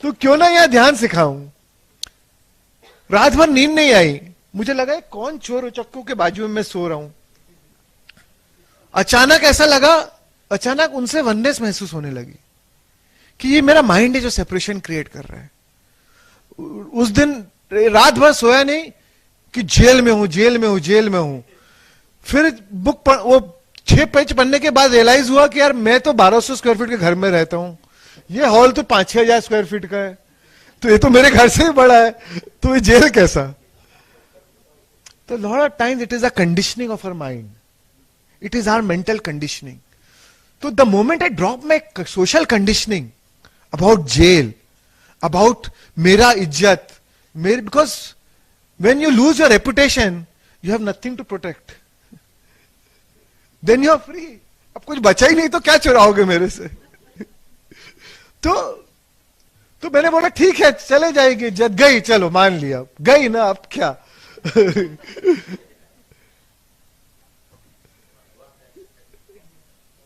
तो क्यों ना यहां ध्यान सिखाऊं. रात भर नींद नहीं आई. मुझे लगा कौन चोर उचक्कों के बाजू में मैं सो रहा हूं. अचानक ऐसा लगा, अचानक उनसे वननेस महसूस होने लगी कि ये मेरा माइंड है जो सेपरेशन क्रिएट कर रहा है. उस दिन रात भर सोया नहीं कि जेल में हूं, जेल में हूं, जेल में हूं. फिर वो 6 पेज पढ़ने के बाद रियलाइज हुआ कि यार मैं तो 1200 स्क्वायर फीट के घर में रहता हूं, ये हॉल तो 5-6 हजार स्क्वायर फीट का है, तो ये तो मेरे घर से ही बड़ा है, तो ये जेल कैसा. तो lot of times it is a conditioning of our mind. It is our mental conditioning. So the moment I drop my social conditioning about jail, about mera izzat, because when you lose your reputation, you have nothing to protect. Then you are free. अब कुछ बचा ही नहीं तो क्या चुराओगे मेरे से. तो मैंने बोला ठीक है चले जाएगी इज्जत, गई, चलो मान लिया, गई ना, अब क्या.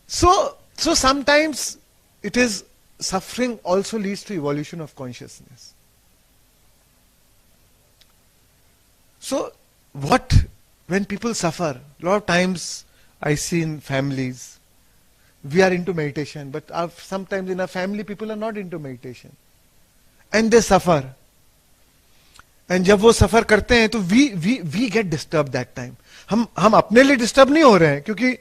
So sometimes it is suffering also leads to evolution of consciousness. So when people suffer, a lot of times I see in families, we are into meditation, but sometimes in a family people are not into meditation. And they suffer. And जब वो सफर करते हैं तो we get disturbed that time. हम अपने लिए disturb नहीं हो रहे हैं क्योंकि,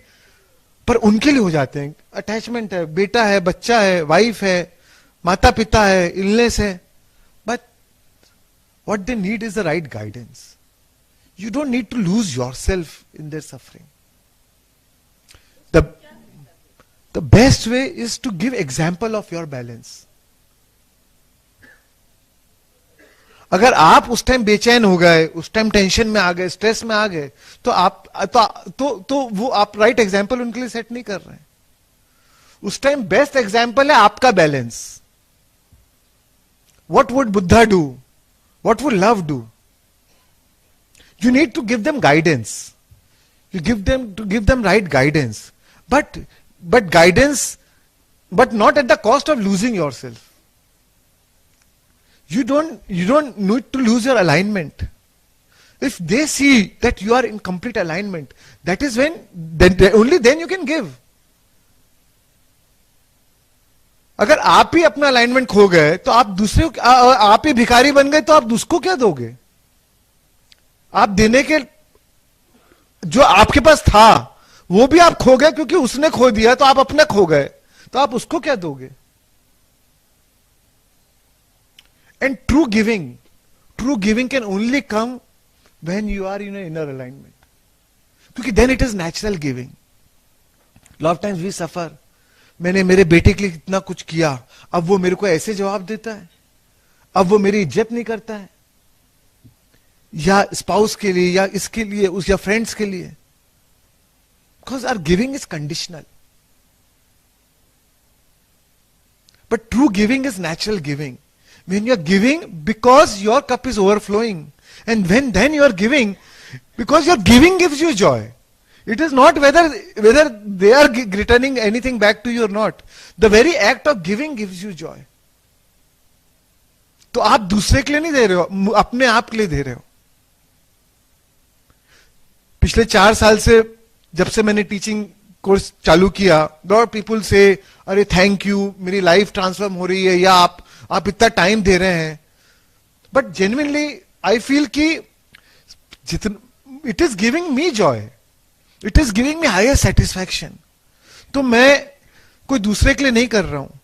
पर उनके लिए हो जाते हैं. अटैचमेंट है, बेटा है, बच्चा है, वाइफ है, माता पिता है, इलनेस है. But what they need is the right guidance. You don't need to lose yourself in their suffering. The best way is to give example of your balance. अगर आप उस टाइम बेचैन हो गए, उस टाइम टेंशन में आ गए, स्ट्रेस में आ गए, तो आप तो वो आप राइट एग्जाम्पल उनके लिए सेट नहीं कर रहे हैं. उस टाइम बेस्ट एग्जाम्पल है आपका balance. What would Buddha do, what would love do. You need to give them guidance, you give them right guidance, but guidance, but not at the cost of losing your self. You don't need to lose your alignment. If they see that you are in complete alignment, that is when, only then you can give. अगर आप ही अपना alignment खो गए तो आप दूसरे, आप ही भिखारी बन गए तो आप उसको क्या दोगे. आप देने के, जो आपके पास था वो भी आप खो गए क्योंकि उसने खो दिया, तो आप अपना खो गए, तो आप उसको क्या दोगे. And true giving can only come when you are in an inner alignment. क्योंकि then it is natural giving. Lot of times we suffer. मैंने मेरे बेटे के लिए इतना कुछ किया, अब वो मेरे को ऐसे जवाब देता है, अब वो मेरी इज्जत नहीं करता है, या स्पाउस के लिए, या इसके लिए, या फ्रेंड्स के लिए. Because our giving is conditional. But true giving is natural giving. When you are giving because your cup is overflowing, And when then you are giving, because your giving gives you joy. It is not whether they are returning anything back to you or not. The very act of giving gives you joy. तो आप दूसरे के लिए नहीं दे रहे हो, अपने आप के लिए दे रहे हो. पिछले 4 साल से जब से मैंने टीचिंग कोर्स चालू किया, लॉट ऑफ पीपल से अरे थैंक यू, मेरी लाइफ ट्रांसफॉर्म हो रही है, या आप इतना टाइम दे रहे हैं. बट जेन्युइनली आई फील कि जितना it is giving me joy, it is giving me higher satisfaction. तो मैं कोई दूसरे के लिए नहीं कर रहा हूं.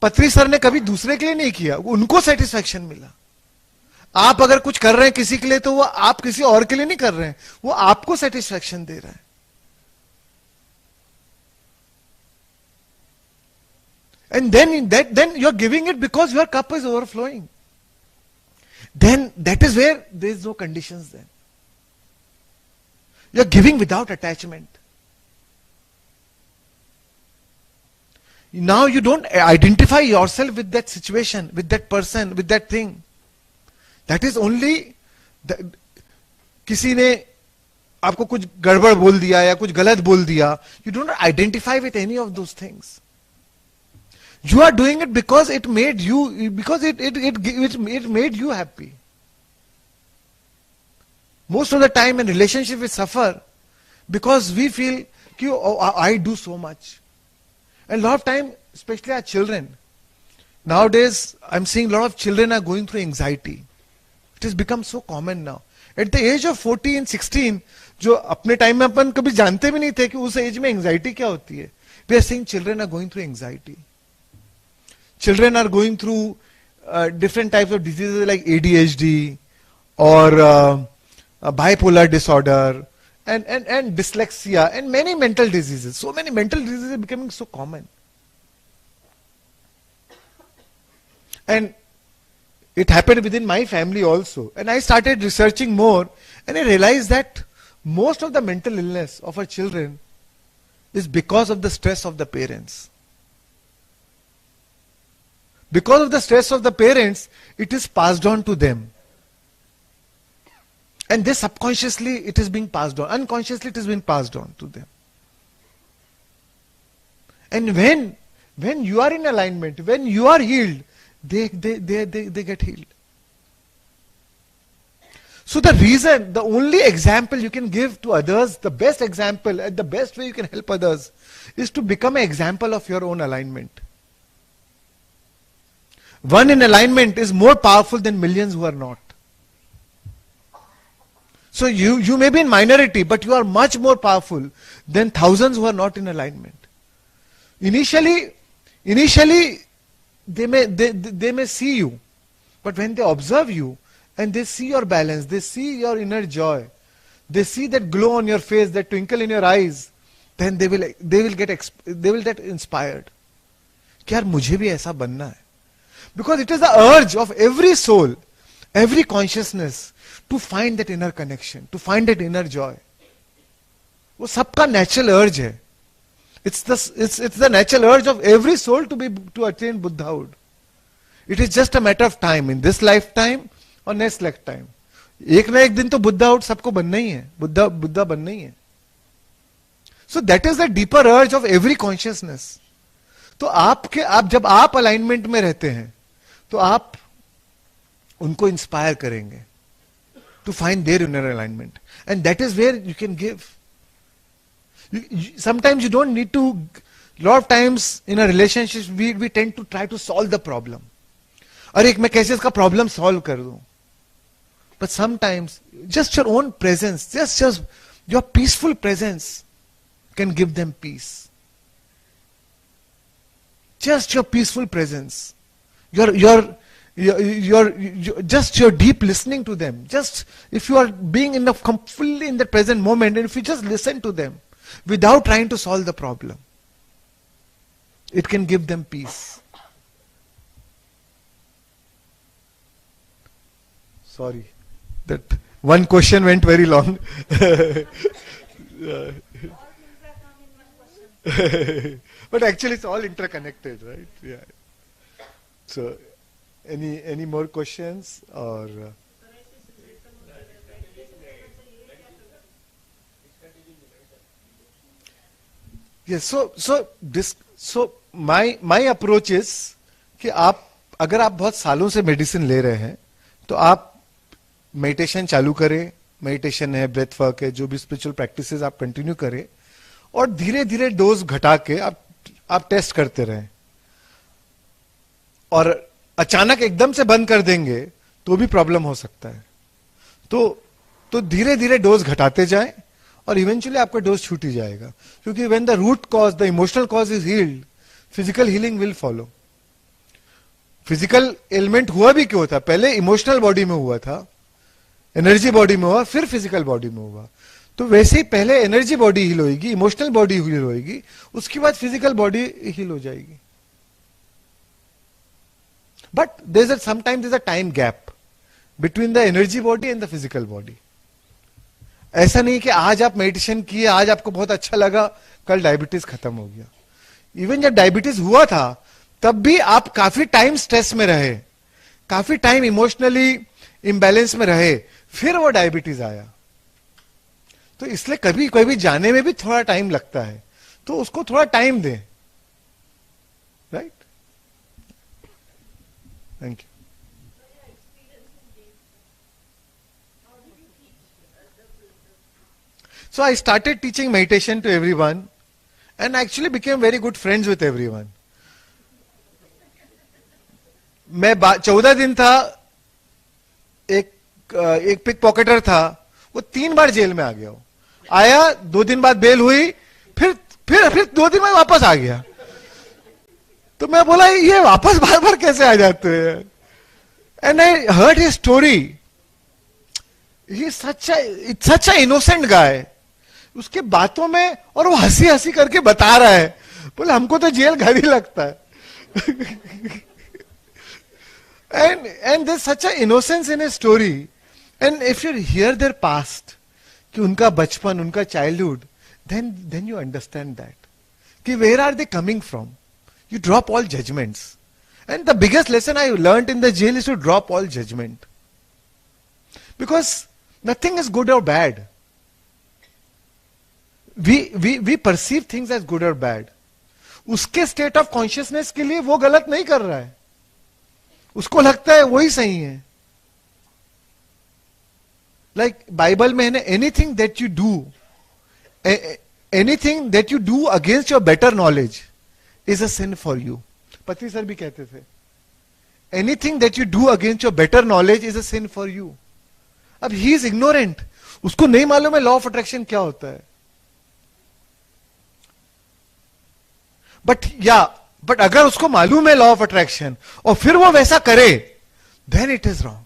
पत्री सर ने कभी दूसरे के लिए नहीं किया, उनको सेटिस्फैक्शन मिला. आप अगर कुछ कर रहे हैं किसी के लिए, तो वो आप किसी और के लिए नहीं कर रहे हैं, वो आपको सेटिस्फैक्शन दे रहा है. And then you're giving it because your cup is overflowing. Then that is where there is no conditions then. You're giving without attachment. Now you don't identify yourself with that situation, with that person, with that thing. That is only किसी ने आपको कुछ गड़बड़ बोल दिया या कुछ गलत बोल दिया. You don't identify with any of those things. You are doing it because it made you, because it made you happy. Most of the time in relationship we suffer because we feel कि oh, I do so much. And a lot of time, especially our children, nowadays I'm seeing a lot of children are going through anxiety. It has become so common now. At the age of 14, 16, जो अपने time में अपन कभी जानते भी नहीं थे कि उस एज में एंजाइटी क्या होती है. We are seeing children are going through anxiety. Children are going through different types of diseases like ADHD or bipolar disorder and dyslexia and many mental diseases. So many mental diseases are becoming so common. And it happened within my family also. And I started researching more and I realized that most of the mental illness of our children is because of the stress of the parents. Because of the stress of the parents, it is passed on to them. And this subconsciously it is being passed on. Unconsciously it is being passed on to them. And when you are in alignment, when you are healed, they get healed. So the only example you can give to others, the best example and the best way you can help others is to become an example of your own alignment. One in alignment is more powerful than millions who are not. So you may be in minority, but you are much more powerful than thousands who are not in alignment. Initially they may see you, but when they observe you and they see your balance, they see your inner joy, they see that glow on your face, that twinkle in your eyes, then they will get inspired. कि यार मुझे भी ऐसा बनना है. Because it is the urge of every soul, every consciousness to find that inner connection, to find that inner joy. वो सबका natural urge है. It's the natural urge of every soul to attain Buddhahood. It is just a matter of time, in this lifetime or next lifetime. एक ना एक दिन तो Buddhahood सबको बनना ही है, बुद्धा बनना ही है. So that is the deeper urge of every consciousness. तो आप जब आप alignment में रहते हैं, तो आप उनको inspire करेंगे to find their inner alignment, and that is where you can give. Sometimes you don't need to. Lot of times in a relationship we tend to try to solve the problem. अरे मैं कैसे इसका problem solve कर दूं? But sometimes just your own presence, just your peaceful presence can give them peace. Just your peaceful presence, just your deep listening to them. Just if you are being fully in the present moment, and if you just listen to them without trying to solve the problem, it can give them peace. Sorry, that one question went very long. But actually it's all interconnected, right? Yeah. So any more questions or Yes, so my approach is कि अगर आप बहुत सालों से medicine ले रहे हैं तो आप मेडिटेशन चालू करें, मेडिटेशन है, ब्रेथ वर्क है, जो भी स्पिरिचुअल प्रैक्टिसेस आप कंटिन्यू करें और धीरे धीरे डोज घटा के आप टेस्ट करते रहें। और अचानक एकदम से बंद कर देंगे तो भी प्रॉब्लम हो सकता है। तो धीरे धीरे डोज घटाते जाएं और इवेंचुअली आपका डोज छूट ही जाएगा, क्योंकि when the root cause, the emotional cause is healed, physical healing will follow. Physical element हुआ भी क्यों था? पहले इमोशनल बॉडी में हुआ था, एनर्जी बॉडी में हुआ, फिर फिजिकल बॉडी में हुआ। तो वैसे ही पहले एनर्जी बॉडी हील होगी, इमोशनल बॉडी हील होगी, उसके बाद फिजिकल बॉडी हील हो जाएगी। But there is sometimes there is a time gap between the energy body and the physical body. ऐसा नहीं कि आज आप मेडिटेशन किए, आज आपको बहुत अच्छा लगा, कल डायबिटीज खत्म हो गया। इवन जब डायबिटीज हुआ था तब भी आप काफी टाइम स्ट्रेस में रहे, काफी टाइम इमोशनली इम्बैलेंस में रहे, फिर वो डायबिटीज आया। तो इसलिए कभी कभी जाने में भी थोड़ा टाइम लगता है, तो उसको थोड़ा टाइम दें। Right? Thank you. So I started teaching meditation to everyone and actually became very good friends with everyone. मैं 14 दिन था, एक पिक पॉकेटर था, वो 3 बार जेल में आ गया। आया, 2 दिन बाद बेल हुई, फिर 2 दिन बाद वापस आ गया। तो मैं बोला ये वापस बार बार कैसे आ जाते हैं? And I heard his story. He such a innocent guy. उसके बातों में, और वो हंसी हंसी करके बता रहा है, बोले हमको तो जेल घर ही लगता है। and there's such a innocence in his story, and if you hear their past, कि उनका बचपन, उनका childhood, then you understand that कि where are they coming from. You drop all judgments, and the biggest lesson I learned in the jail is to drop all judgment, because nothing is good or bad. We perceive things as good or bad. उसके state of consciousness के लिए वो गलत नहीं कर रहा है, उसको लगता है वही सही है। लाइक बाइबल में है ना, anything that you do against your better knowledge is a sin for you. Patri sir भी कहते थे, anything that you do against your better knowledge is a sin for you. अब ही इज इग्नोरेंट, उसको नहीं मालूम है लॉ ऑफ अट्रैक्शन क्या होता है। बट अगर उसको मालूम है लॉ ऑफ अट्रैक्शन और फिर वो वैसा करे, then it is wrong.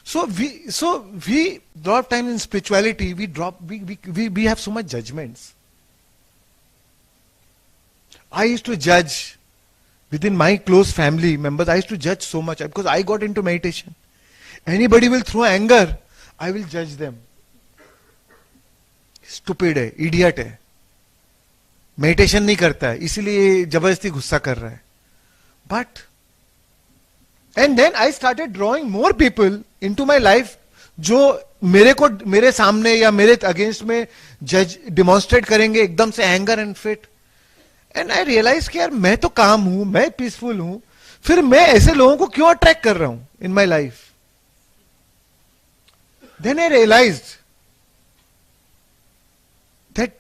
So we drop time in spirituality. We have so much judgments. I used to judge within my close family members. I used to judge so much because I got into meditation. Anybody will throw anger, I will judge them. Stupid है, idiot है, meditation नहीं करता है, इसीलिए जबरदस्ती गुस्सा कर रहा है। But and then I started drawing more people into my life जो मेरे सामने या मेरे अगेंस्ट में जज डिमॉन्स्ट्रेट करेंगे एकदम से anger and fit. And I realise कि यार मैं तो काम हूं, मैं पीसफुल हूं, फिर मैं ऐसे लोगों को क्यों अट्रैक्ट कर रहा हूं in my life. Then I realised that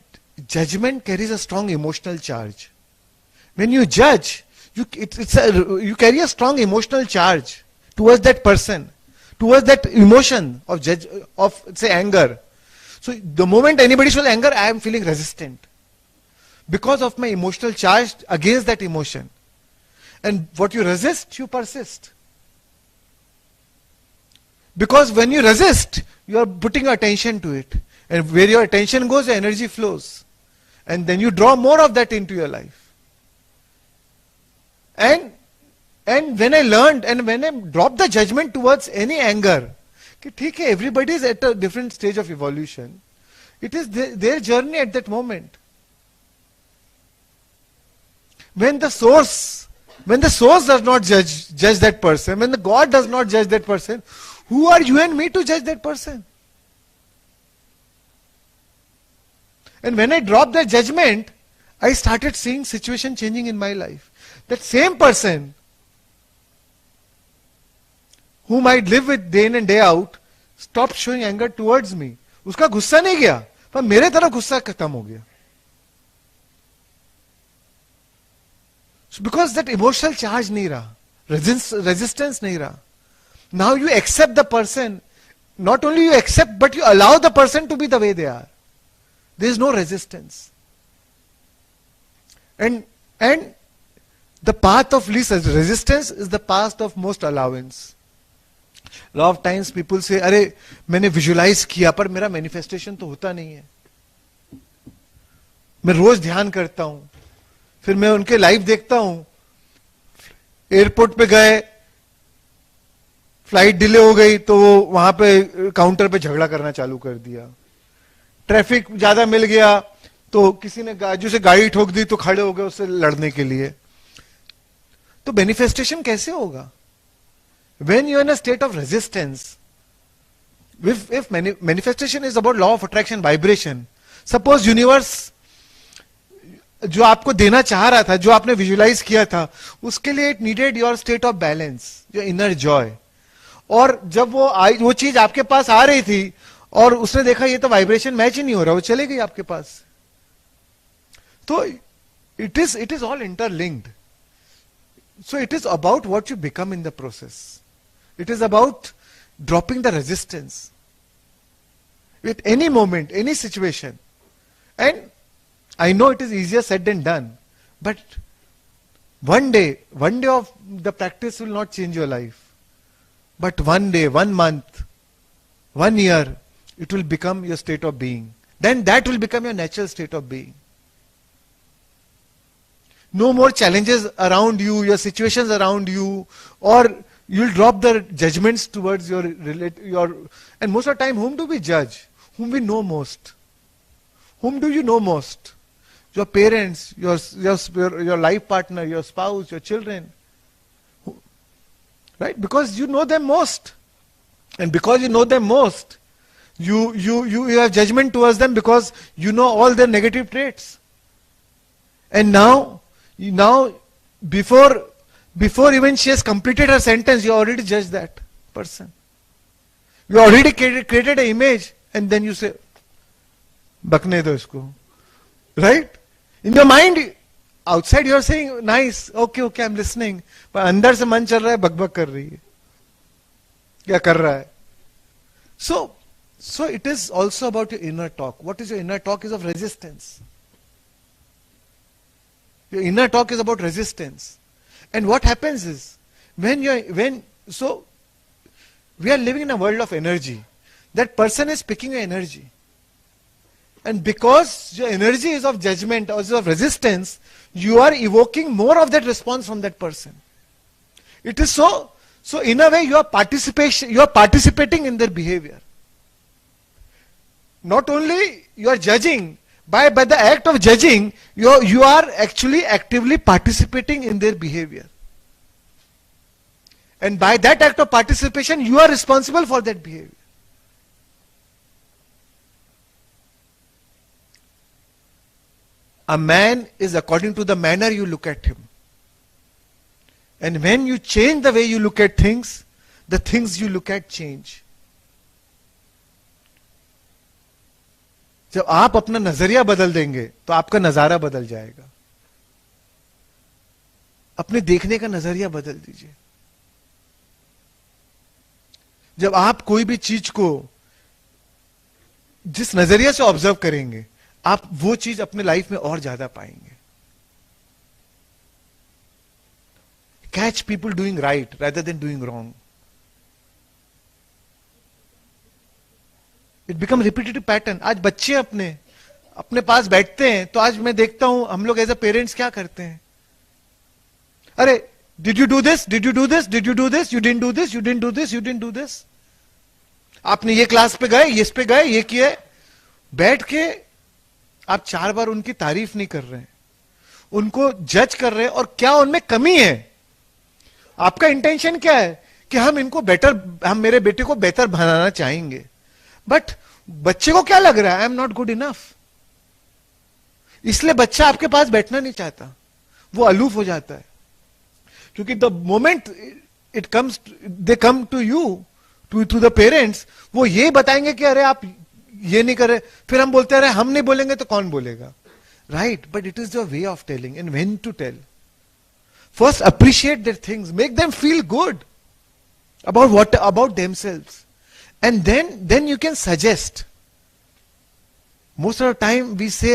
judgment carries a strong emotional charge. When you judge, you carry a strong emotional charge towards that person, towards that emotion of say anger. So the moment anybody shows anger, I am feeling resistant because of my emotional charge against that emotion. And what you resist, you persist. Because when you resist, you are putting attention to it. And where your attention goes, your energy flows. And then you draw more of that into your life. And when I learned, and when I dropped the judgment towards any anger, कि ठीक है, everybody is at a different stage of evolution. It is their journey at that moment. When the source does not judge that person, when the God does not judge that person, who are you and me to judge that person? And when I dropped that judgment, I started seeing situation changing in my life. That same person whom I live with day in and day out stopped showing anger towards me. उसका गुस्सा नहीं गया, पर मेरे तरफ गुस्सा खत्म हो गया. So because that emotional charge नहीं रहा, resistance नहीं रहा. Now you accept the person. Not only you accept, but you allow the person to be the way they are. There is no resistance. And the path of least resistance is the path of most allowance. A lot of times people say, अरे मैंने visualize किया पर मेरा manifestation तो होता नहीं है. मैं रोज ध्यान करता हूं, फिर मैं उनके लाइव देखता हूं, एयरपोर्ट पे गए, फ्लाइट डिले हो गई तो वो वहां पे काउंटर पे झगड़ा करना चालू कर दिया. ट्रैफिक ज्यादा मिल गया तो किसी ने बाजू से गाड़ी ठोक दी तो खड़े हो गए उससे लड़ने के लिए. तो मैनिफेस्टेशन कैसे होगा? When you are in a state of resistance, if manifestation is about law of attraction, vibration, suppose universe जो आपको देना चाह रहा था, जो आपने विजुलाइज किया था, उसके लिए it needed your state of balance, your inner Joy. और जब वो चीज आपके पास आ रही थी और उसने देखा ये तो वाइब्रेशन मैच ही नहीं हो रहा, वो चले गई आपके पास. तो it is all interlinked. So it is about what you become in the process. It is about dropping the resistance with any moment, any situation. And I know it is easier said than done, but one day of the practice will not change your life. But one day, 1 month, 1 year, it will become your state of being. Then that will become your natural state of being. No more challenges around you, your situations around you, or you'll drop the judgments towards your. And most of the time, whom do we judge? Whom we know most? Whom do you know most? Your parents, your life partner, your spouse, your children. Right? Because you know them most. And because you know them most, you have judgment towards them because you know all their negative traits. And now, before even she has completed her sentence, you already judged that person. You already created an image, and then you say, "Bakne do isko." Right? In your mind, outside you are saying, "Nice, okay, I'm listening." But अंदर से मन चल रहा है, बकबक कर रही है. क्या कर रहा है? So it is also about your inner talk. What is your inner talk? Is of resistance. Your inner talk is about resistance. And what happens is, so we are living in a world of energy. That person is picking your energy. And because your energy is of judgment or is of resistance, you are evoking more of that response from that person. It is so in a way you are participating in their behavior. Not only you are judging, by the act of judging, you are actually actively participating in their behavior. And by that act of participation, you are responsible for that behavior. A man is according to the manner you look at him. And when you change the way you look at things, the things you look at change. जब आप अपना नजरिया बदल देंगे तो आपका नजारा बदल जाएगा. अपने देखने का नजरिया बदल दीजिए. जब आप कोई भी चीज को जिस नजरिया से ऑब्जर्व करेंगे, आप वो चीज अपने लाइफ में और ज्यादा पाएंगे. Catch people doing right rather than doing wrong. It become repetitive pattern. आज बच्चे अपने पास बैठते हैं तो आज मैं देखता हूं हम लोग एज अ पेरेंट्स क्या करते हैं. अरे did you do this, did you do this, did you do this, you didn't do this, you didn't do this, you didn't do this. आपने ये क्लास पे गए, इस पे गए, ये किए. बैठ के आप 4 बार उनकी तारीफ नहीं कर रहे हैं, उनको जज कर रहे हैं और क्या उनमें कमी है. आपका इंटेंशन क्या है कि हम मेरे बेटे को बेहतर बनाना चाहेंगे. बट बच्चे को क्या लग रहा है? I am not good enough. इसलिए बच्चा आपके पास बैठना नहीं चाहता, वो अलूफ हो जाता है, क्योंकि the moment it comes, they come to you, to the parents, वो ये बताएंगे कि अरे आप ये नहीं कर रहे, फिर हम बोलते हैं अरे हम नहीं बोलेंगे तो कौन बोलेगा, right? But it is your way of telling and when to tell. First appreciate their things, make them feel good about themselves, and then you can suggest. Most of the time we say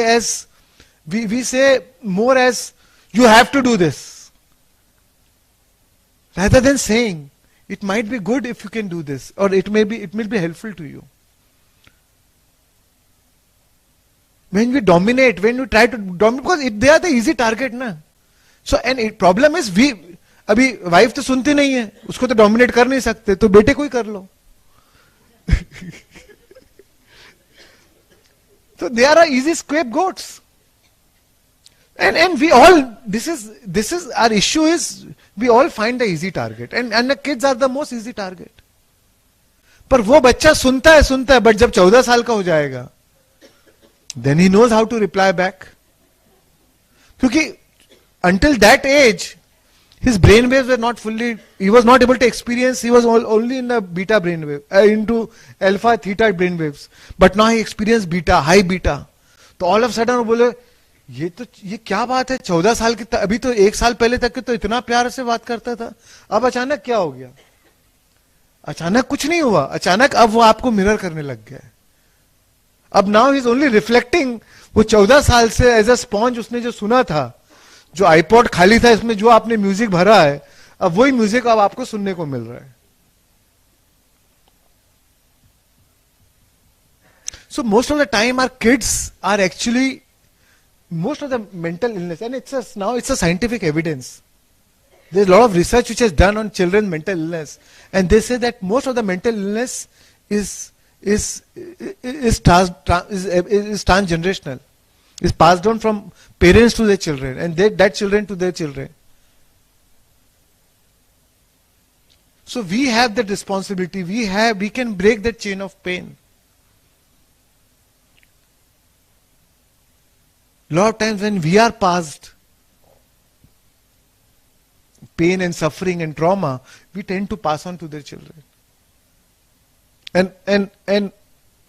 we say more as you have to do this, rather than saying it might be good if you can do this, or it may be helpful to you. When we dominate, when we try to dominate, because they are the easy target, na. So and problem is we, अभी wife तो सुनती नहीं है, उसको तो dominate कर नहीं सकते, तो बेटे को ही कर लो. So they are easy scapegoats. And we all, this is our issue is we all find the easy target, and the kids are the most easy target. पर वो बच्चा सुनता है, बट जब 14 साल का हो जाएगा, then he knows how to reply back. क्योंकि until that age, his brain waves were not fully, he was not able to experience, he was only in the beta brain wave, into alpha, theta brain waves. But now he experienced beta, high beta. तो all of a sudden वो बोले, ये क्या बात है, 14 साल की, अभी तो 1 साल पहले तक के तो इतना प्यार से बात करता था, अब अचानक क्या हो गया? अचानक कुछ नहीं हुआ, अचानक अब वो आपको मिरर करने लग गया है. अब now he is only reflecting, वो 14 साल से एज अ स्पॉन्ज उसने जो सुना था, जो आईपॉड खाली था, इसमें जो आपने म्यूजिक भरा है, अब वही म्यूजिक अब आपको सुनने को मिल रहा है. So most of the time our kids are actually, most of the mental illness, and now it's a scientific evidence. There's a lot of research which is done on children's mental illness, and they say that most of the mental illness is transgenerational. Is passed on from parents to their children, and that children to their children. So we have that responsibility. We can break that chain of pain. A lot of times when we are past pain and suffering and trauma, we tend to pass on to their children. And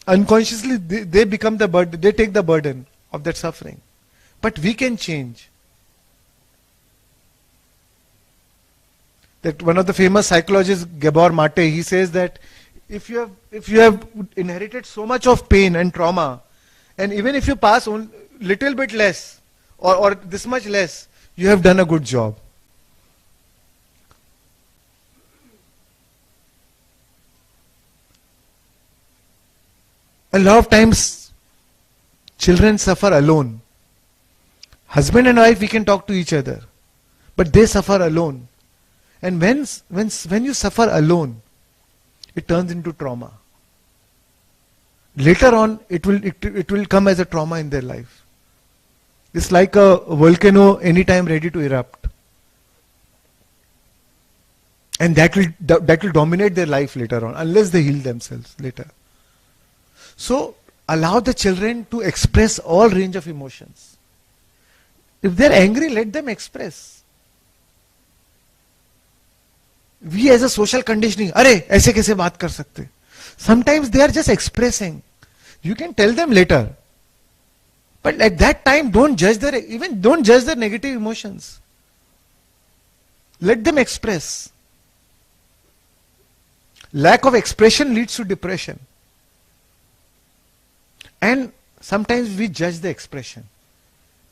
unconsciously they become the burden, they take the burden of that suffering. But we can change. That one of the famous psychologists, Gabor Mate, he says that if you have inherited so much of pain and trauma, and even if you pass on little bit less or this much less, you have done a good job. A lot of times children suffer alone. Husband and wife, we can talk to each other, but they suffer alone. And when you suffer alone, it turns into trauma. Later on, it will come as a trauma in their life. It's like a volcano anytime ready to erupt, and that will dominate their life later on, unless they heal themselves later. So allow the children to express all range of emotions. If they're angry, let them express. We as a social conditioning, अरे ऐसे कैसे बात कर सकते? Sometimes they are just expressing. You can tell them later. But at that time, don't judge their negative emotions. Let them express. Lack of expression leads to depression. And sometimes we judge the expression.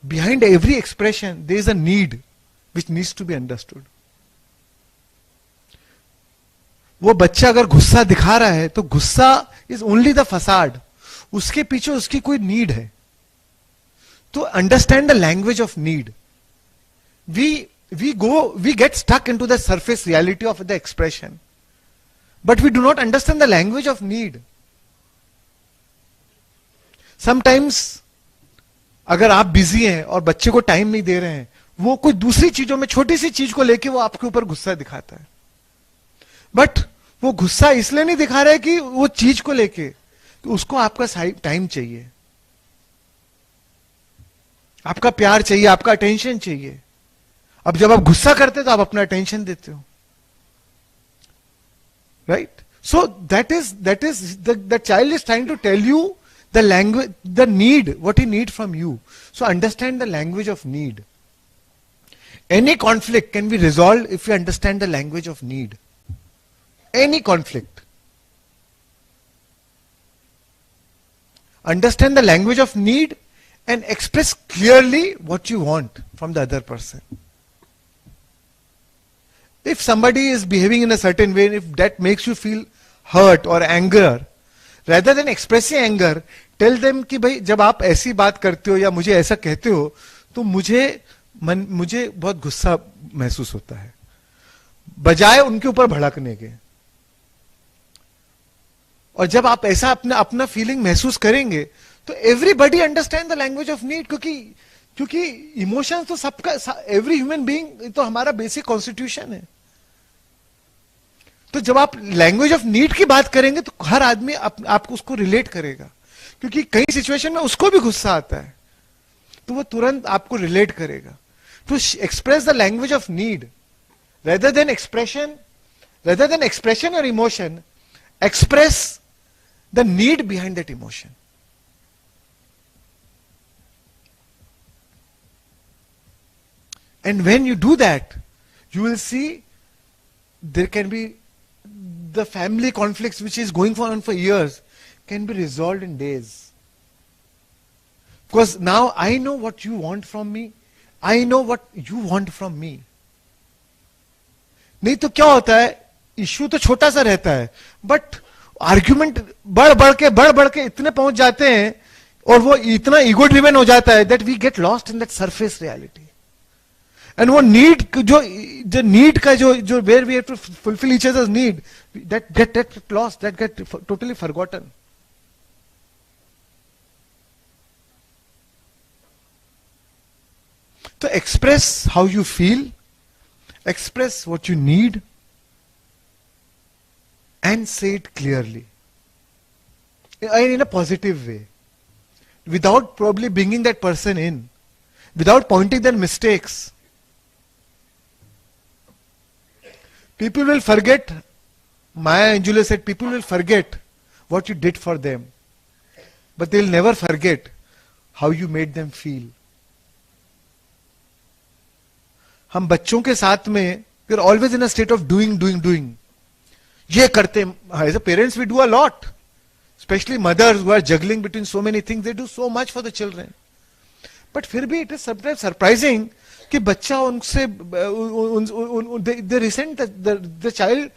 Behind every expression, there is a need which needs to be understood. वो बच्चा अगर गुस्सा दिखा रहा है तो गुस्सा is only the facade, उसके पीछे उसकी कोई नीड है. तो understand the language of need. we get stuck into the surface reality of the expression, but we do not understand the language of need. Sometimes अगर आप बिजी हैं और बच्चे को टाइम नहीं दे रहे हैं, वो कोई दूसरी चीजों में छोटी सी चीज को लेके वो आपके ऊपर गुस्सा दिखाता है. बट वो गुस्सा इसलिए नहीं दिखा रहा है कि वो चीज को लेके, तो उसको आपका टाइम चाहिए. आपका प्यार चाहिए, आपका अटेंशन चाहिए. अब जब आप गुस्सा करते हो तो आप अपना अटेंशन देते हो. Right? So that is the child is trying to tell you the language, the need, what he needs from you. So understand the language of need. Any conflict can be resolved if you understand the language of need. Any conflict. Understand the language of need and express clearly what you want from the other person. If somebody is behaving in a certain way, if that makes you feel hurt or anger, rather than expressing anger, tell them कि भाई जब आप ऐसी बात करते हो या मुझे ऐसा कहते हो तो मुझे बहुत गुस्सा महसूस होता है, बजाय उनके ऊपर भड़कने के. और जब आप ऐसा अपना फीलिंग महसूस करेंगे तो everybody understand the language of need, क्योंकि इमोशंस तो सबका, एवरी ह्यूमन बीइंग तो हमारा बेसिक कॉन्स्टिट्यूशन है. तो जब आप लैंग्वेज ऑफ नीड की बात करेंगे तो हर आदमी आपको उसको रिलेट करेगा, क्योंकि कई सिचुएशन में उसको भी गुस्सा आता है तो वो तुरंत आपको रिलेट करेगा. To express the language of need rather than expression or emotion, express the need behind that emotion. And when you do that, you will see there can be the family conflicts which is going on for years can be resolved in days. Because now I know what you want from me, I know what you want from me. नहीं तो क्या होता है, issue तो छोटा सा रहता है बट आर्ग्यूमेंट बढ़ बढ़ के इतने पहुंच जाते हैं और वो इतना ईगो ड्रिवन हो जाता है that we get lost in that surface reality. And वो नीड जो नीड का जो where we have to fulfil each others need, that get lost, that get totally forgotten. तो express how you feel, express what you need and say it clearly and in a positive way, without probably bringing that person in, without pointing their mistakes. People will forget, Maya Angelou said, people will forget what you did for them, but they'll never forget how you made them feel. हम बच्चों के साथ में we are always in a state of doing. ये करते as a parents we do a lot, specially mothers who are juggling between so many things, they do so much for the children. But फिर भी it is sometimes surprising कि बच्चा उनसे they resent the child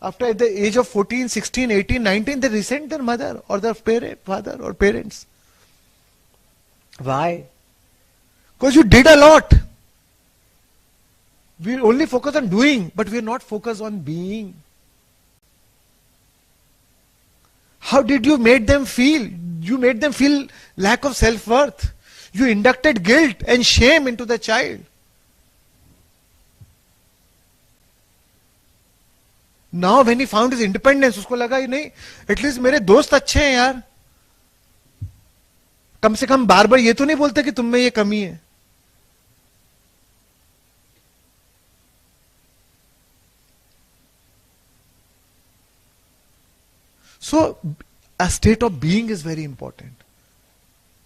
after the age of 14, 16, 18, 19 they resent their mother और their parent, father और parents. Why? Because you did a lot. We only focus on doing, but we are not focused on being. How did you make them feel? You made them feel lack of self-worth. You inducted guilt and shame into the child. Now when he found his independence, उसको लगा ही नहीं, at least मेरे दोस्त अच्छे हैं यार, कम से कम बार बार ये तो नहीं बोलते कि तुम में ये कमी है. So, a state of being is very important.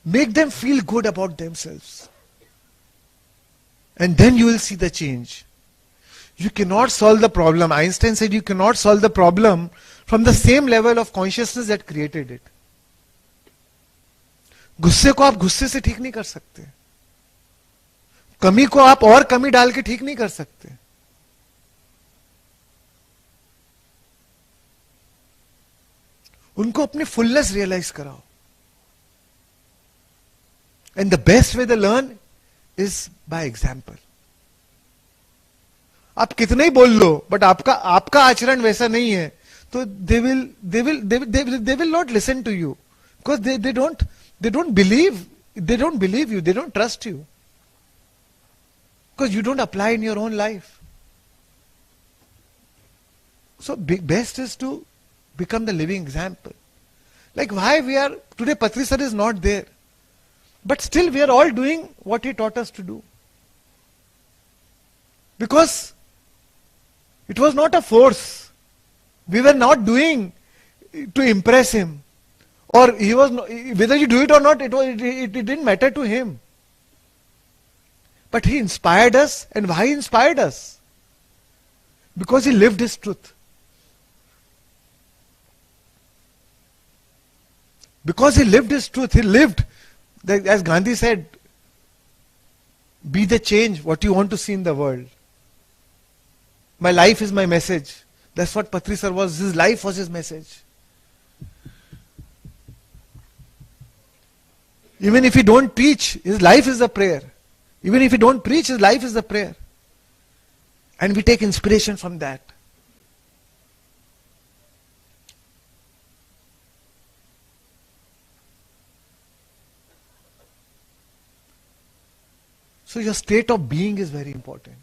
Make them feel good about themselves. And then you will see the change. You cannot solve the problem. Einstein said you cannot solve the problem from the same level of consciousness that created it. गुस्से को आप गुस्से से ठीक नहीं कर सकते. कमी को आप और कमी डाल के ठीक नहीं कर सकते. उनको अपनी फुलनेस रियलाइज कराओ. And the best way the learn is by example. आप कितने ही बोल लो बट आपका आचरण वैसा नहीं है तो they will not listen to you, because they don't believe you, they don't trust you, because you don't apply in your own life. So best is to become the living example. Like why we are today, Patri sir is not there. But still we are all doing what he taught us to do. Because it was not a force. We were not doing to impress him. Or he was not, whether you do it or not, it didn't matter to him. But he inspired us. And why he inspired us? Because he lived his truth. Because he lived his truth. He lived, as Gandhi said, be the change what you want to see in the world. My life is my message. That's what Patri sir was. His life was his message. Even if he don't teach, his life is a prayer. Even if he don't preach, his life is a prayer. And we take inspiration from that. So your state of being is very important.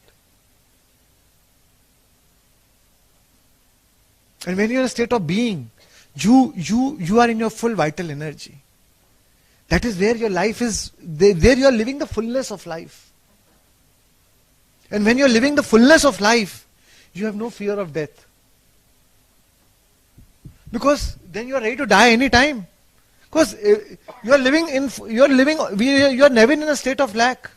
And when you're in a state of being, you are in your full vital energy. That is where your life is, there you are living the fullness of life. And when you're living the fullness of life, you have no fear of death. Because then you are ready to die any time. Because you are never in a state of lack.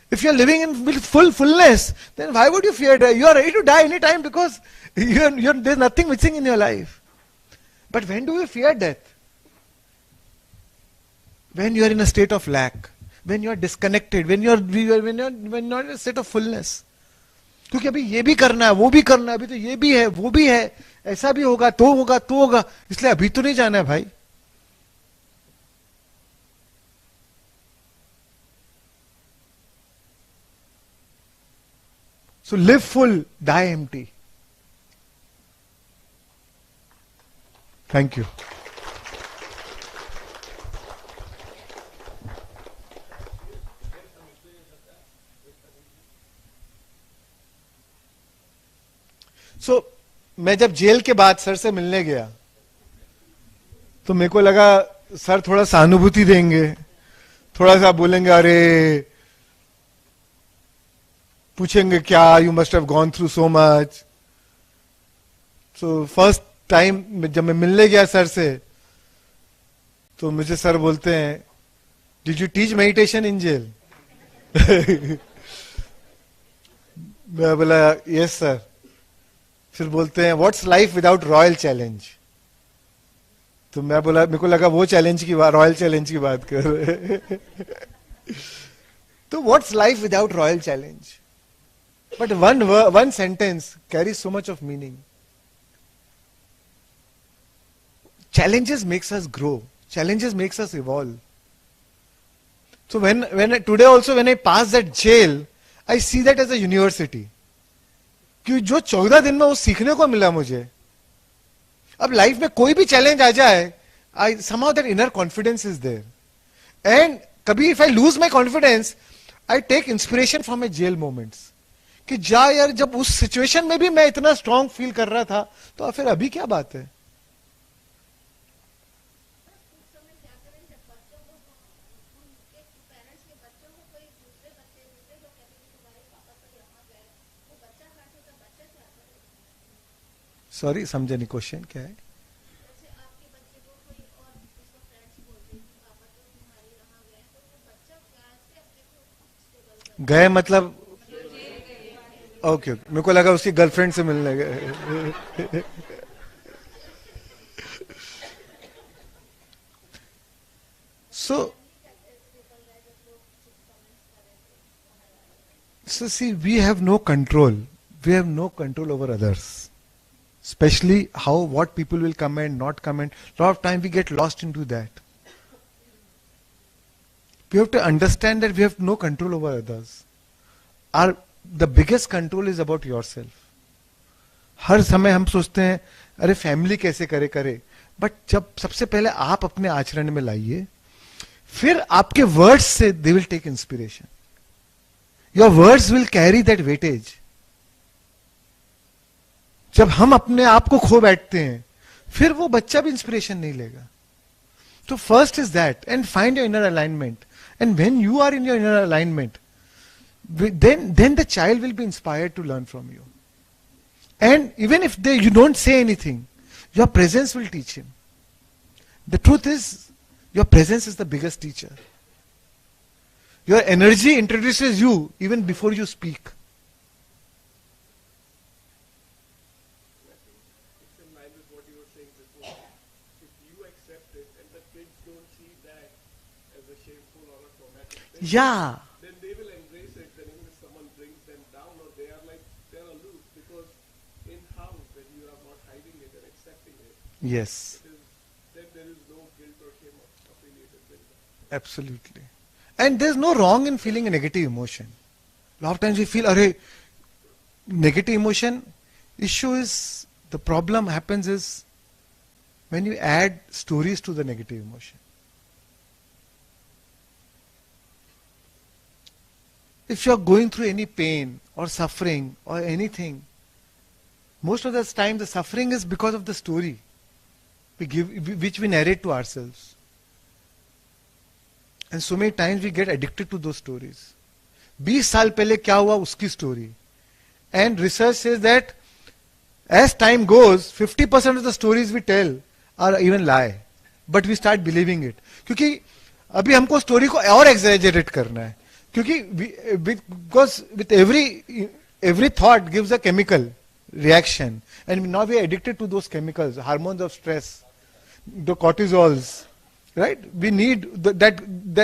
If you are living in with fullness, then why would you fear death? You are ready to die any time because there's nothing missing in your life. But when do you fear death? When you are in a state of lack, when you are disconnected, when you are in a state of fullness. क्योंकि अभी ये भी करना है, वो भी करना है, अभी तो ये भी है, वो भी है, ऐसा भी होगा, तो होगा, इसलिए अभी तो नहीं जाना है भाई. So live full, die empty. Thank you. So, मैं जब जेल के बाद सर से मिलने गया तो मेरे को लगा सर थोड़ा सहानुभूति देंगे, थोड़ा सा बोलेंगे अरे पूछेंगे क्या, you must have gone through so much. So first time जब मैं मिलने गया सर से तो मुझे सर बोलते हैं did you teach meditation in jail. मैं बोला यस सर. फिर बोलते हैं what's life without royal challenge. तो मैं बोला, मेरे को लगा वो चैलेंज की बात, रॉयल चैलेंज की बात कर रहे. तो what's life without royal challenge. But one sentence carries so much of meaning. Challenges makes us grow. Challenges makes us evolve. So today also when I pass that jail, I see that as a university. कि जो 14 दिन में वो सीखने को मिला मुझे. अब लाइफ में कोई भी चैलेंज आ जाए, somehow that inner confidence is there. And कभी if I lose my confidence, I take inspiration from my jail moments. कि जा यार, जब उस सिचुएशन में भी मैं इतना स्ट्रांग फील कर रहा था तो फिर अभी क्या बात है. सॉरी, समझे नहीं क्वेश्चन क्या है. गए मतलब ओके, मेरे को लगा उसकी गर्लफ्रेंड से मिलने गए. So see, we have no control. We have no control over others. Especially what people will comment, not comment. A lot of time we get lost into that. We have to understand that we have no control over others. The biggest control is about yourself. हर समय हम सोचते हैं अरे family कैसे करे, but जब सबसे पहले आप अपने आचरण में लाइए, फिर आपके वर्ड्स से they will take inspiration. Your words will carry that weightage. जब हम अपने आप को खो बैठते हैं, फिर वो बच्चा भी इंस्पिरेशन नहीं लेगा. So first is that, and find your inner alignment. And when you are in your inner alignment, then the child will be inspired to learn from you. And even if you don't say anything, your presence will teach him. The truth is, your presence is the biggest teacher. Your energy introduces you even before you speak. It's in line with what you were saying before. If you accept it and the kids don't see that as a shameful or a traumatic thing, Yeah. then they will embrace it. Then even if someone brings them down or they're aloof, because in house when you are not hiding it and accepting it, Yes. then there is no guilt or shame affiliated with it. Absolutely. And there's no wrong in feeling a negative emotion. A lot of times we feel, negative emotion. Issue is, the problem happens is when you add stories to the negative emotion. If you're going through any pain or suffering or anything, most of the time the suffering is because of the story which we narrate to ourselves. And so many times we get addicted to those stories. 20 साल पहले क्या हुआ उसकी story. And research says that as time goes, 50% of the stories we tell are even lie. But we start believing it. क्योंकि अभी हमको story को और exaggerate करना है. Because with every thought gives a chemical reaction. And now we are addicted to those chemicals, hormones of stress, the cortisols. Right? We need that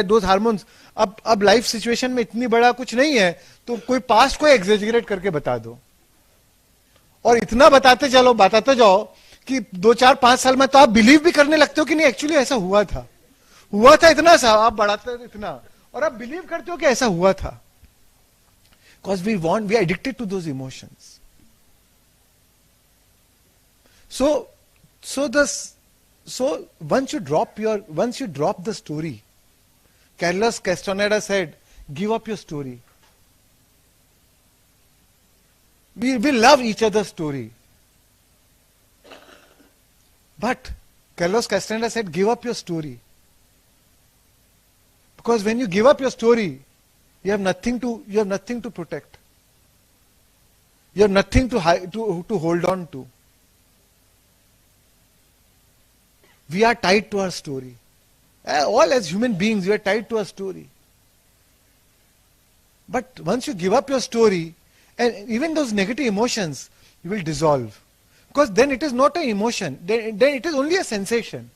those hormones. अब life situation में इतनी बड़ा कुछ नहीं है तो कोई पास्ट को एग्जेजरेट करके बता दो और इतना बताते जाओ कि 2-4-5 साल में तो आप बिलीव भी करने लगते हो कि नहीं एक्चुअली ऐसा हुआ था इतना सा आप बढ़ाते इतना और आप बिलीव करते हो कि ऐसा हुआ था because we are addicted to those emotions. So once you drop the story, Carlos Castaneda said, give up your story. We love each other's story. But Carlos Castaneda said, give up your story. Because when you give up your story, you have nothing to protect. You have nothing to hold on to. We are tied to our story. All as human beings, we are tied to our story. But once you give up your story, and even those negative emotions, you will dissolve. Because then it is not an emotion, then it is only a sensation.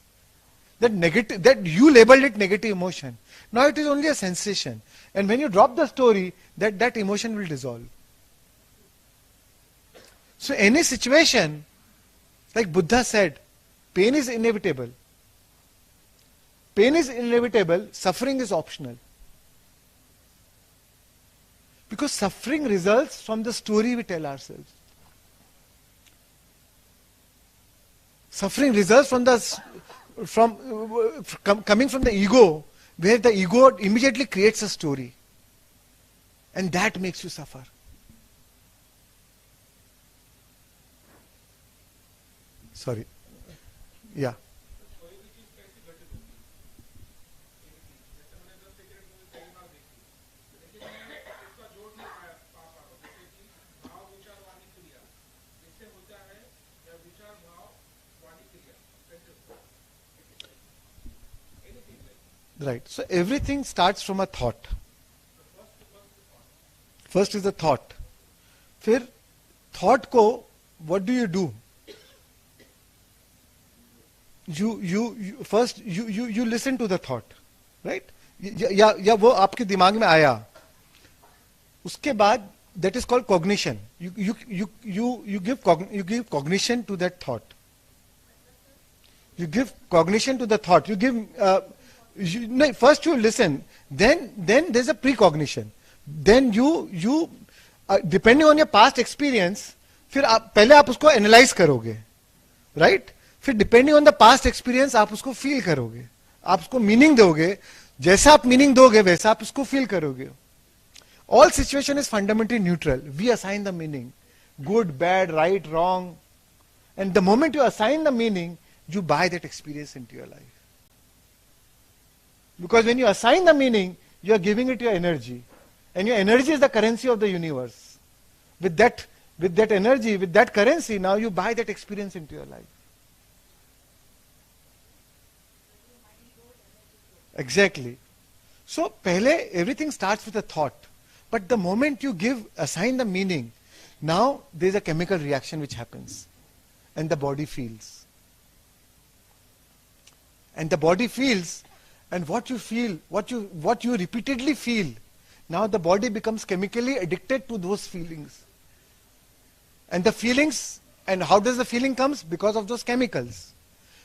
That you labeled it negative emotion. Now it is only a sensation. And when you drop the story, that emotion will dissolve. So any situation, like Buddha said, pain is inevitable. Pain is inevitable, suffering is optional. Because suffering results from the story we tell ourselves. Suffering results coming from the ego, where the ego immediately creates a story. And that makes you suffer. Sorry. Yeah. Right. So everything starts from a thought. First is the thought. फिर thought को what do? You first listen to the thought, right? या वो आपके दिमाग में आया. उसके बाद that is called cognition. You give cognition to that thought. You give cognition to the thought. You give first you listen, then there's a precognition. Then you depending on your past experience, फिर पहले आप उसको analyze करोगे, right? फिर depending on the past experience आप उसको feel करोगे, आप उसको meaning दोगे, जैसा आप meaning दोगे वैसा आप उसको feel करोगे. All situation is fundamentally neutral. We assign the meaning, good, bad, right, wrong, and the moment you assign the meaning, you buy that experience into your life. Because when you assign the meaning, you are giving it your energy. And your energy is the currency of the universe. With that energy, with that currency, now you buy that experience into your life. Exactly. So, pehle, everything starts with a thought. But the moment you assign the meaning, now there is a chemical reaction which happens. And the body feels. And the body feels, and what you feel, what you repeatedly feel, now the body becomes chemically addicted to those feelings. And the feelings, and how does the feeling comes? Because of those chemicals.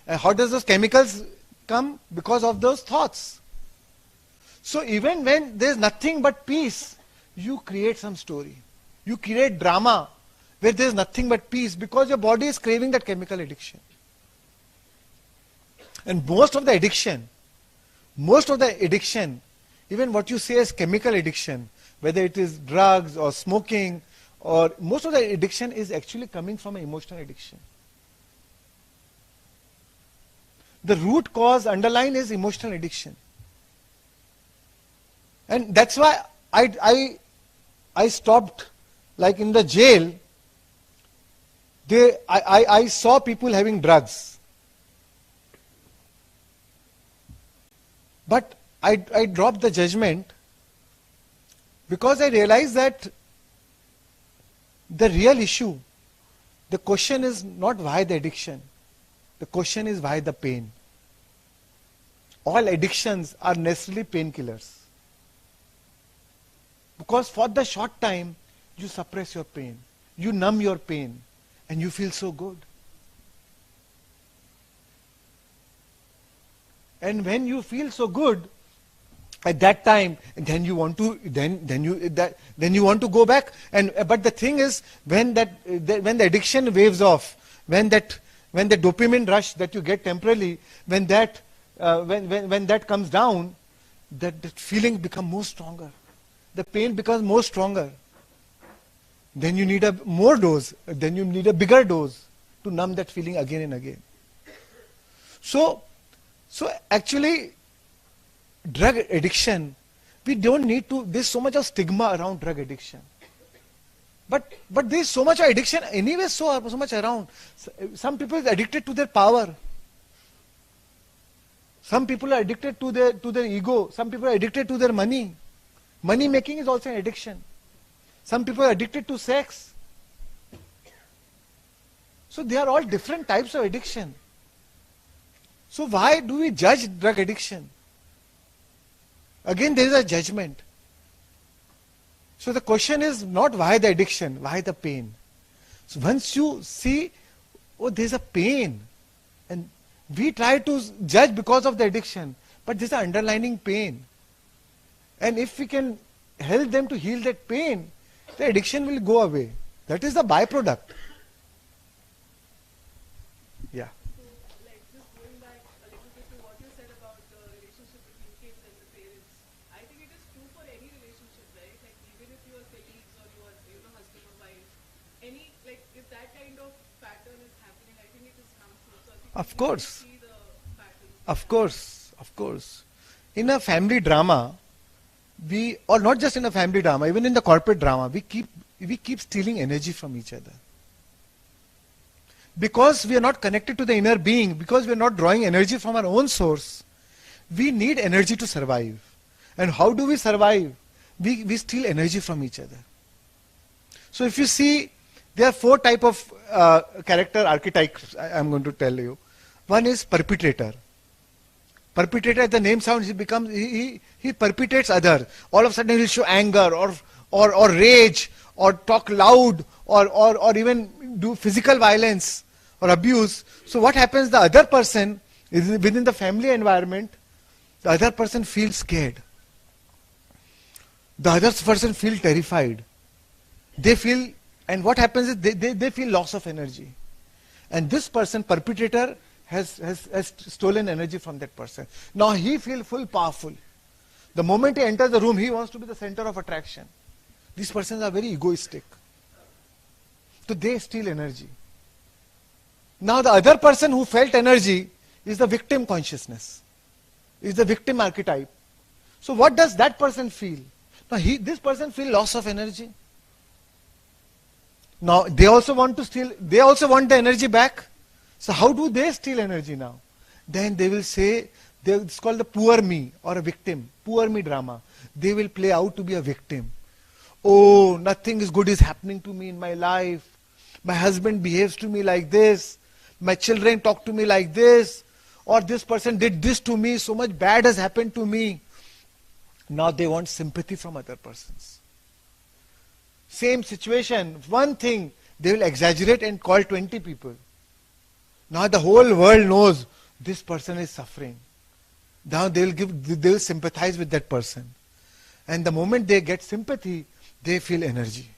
And how does those chemicals come? Because of those thoughts. So even when there is nothing but peace, you create some story. You create drama where there is nothing but peace because your body is craving that chemical addiction. And most of the addiction, even what you say as chemical addiction, whether it is drugs or smoking, or most of the addiction is actually coming from an emotional addiction. The root cause underlying is emotional addiction. And that's why I stopped, like in the jail, I saw people having drugs. But I dropped the judgment because I realized that the real issue, the question is not why the addiction. The question is why the pain. All addictions are necessarily painkillers. Because for the short time, you suppress your pain. You numb your pain. And you feel so good. And when you feel so good, at that time, then you want to want to go back. But the thing is, when the addiction waves off, when the dopamine rush that you get temporarily, when that comes down, that feeling becomes more stronger. The pain becomes more stronger. Then you need a more dose. Then you need a bigger dose to numb that feeling again and again. So actually, drug addiction, we don't need to, there's so much of stigma around drug addiction. But there's so much of addiction anyway, so much around. Some people are addicted to their power. Some people are addicted to their ego. Some people are addicted to their money. Money making is also an addiction. Some people are addicted to sex. So they are all different types of addiction. So why do we judge drug addiction? Again, there is a judgment. So the question is not why the addiction, why the pain. So once you see, oh, there's a pain, and we try to judge because of the addiction, but there's an underlying pain. And if we can help them to heal that pain, the addiction will go away. That is the byproduct. Yeah. Just going back a little bit to what you said about the relationship between kids and the parents, I think it is true for any relationship, right? Like even if you are colleagues or you are husband or wife, if that kind of pattern is happening, I think it is harmful. So I think Of course. see the patterns. Of course. In a family drama, or not just in a family drama, even in the corporate drama, we keep stealing energy from each other. Because we are not connected to the inner being, because we are not drawing energy from our own source, we need energy to survive. And how do we survive? We steal energy from each other. So if you see, there are 4 types of character archetypes I am going to tell you. One is perpetrator. Perpetrator, the name sounds, he perpetrates others. All of a sudden he will show anger or rage or talk loud or even do physical violence or abuse. So what happens, the other person is within the family environment, the other person feels scared. The other person feels terrified. They feel, and what happens is they feel loss of energy. And this person, perpetrator, has stolen energy from that person. Now he feels full powerful. The moment he enters the room, he wants to be the center of attraction. These persons are very egoistic. So they steal energy. Now the other person who felt energy is the victim consciousness. is the victim archetype. So what does that person feel? Now this person feel loss of energy. Now they also want the energy back. So how do they steal energy now? Then they will say, it's called the poor me or a victim, poor me drama. They will play out to be a victim. Oh, nothing is good is happening to me in my life. My husband behaves to me like this. My children talk to me like this. Or this person did this to me. So much bad has happened to me. Now they want sympathy from other persons. Same situation, one thing, they will exaggerate and call 20 people. Now the whole world knows this person is suffering. Now they will sympathize with that person. And the moment they get sympathy, they feel energy.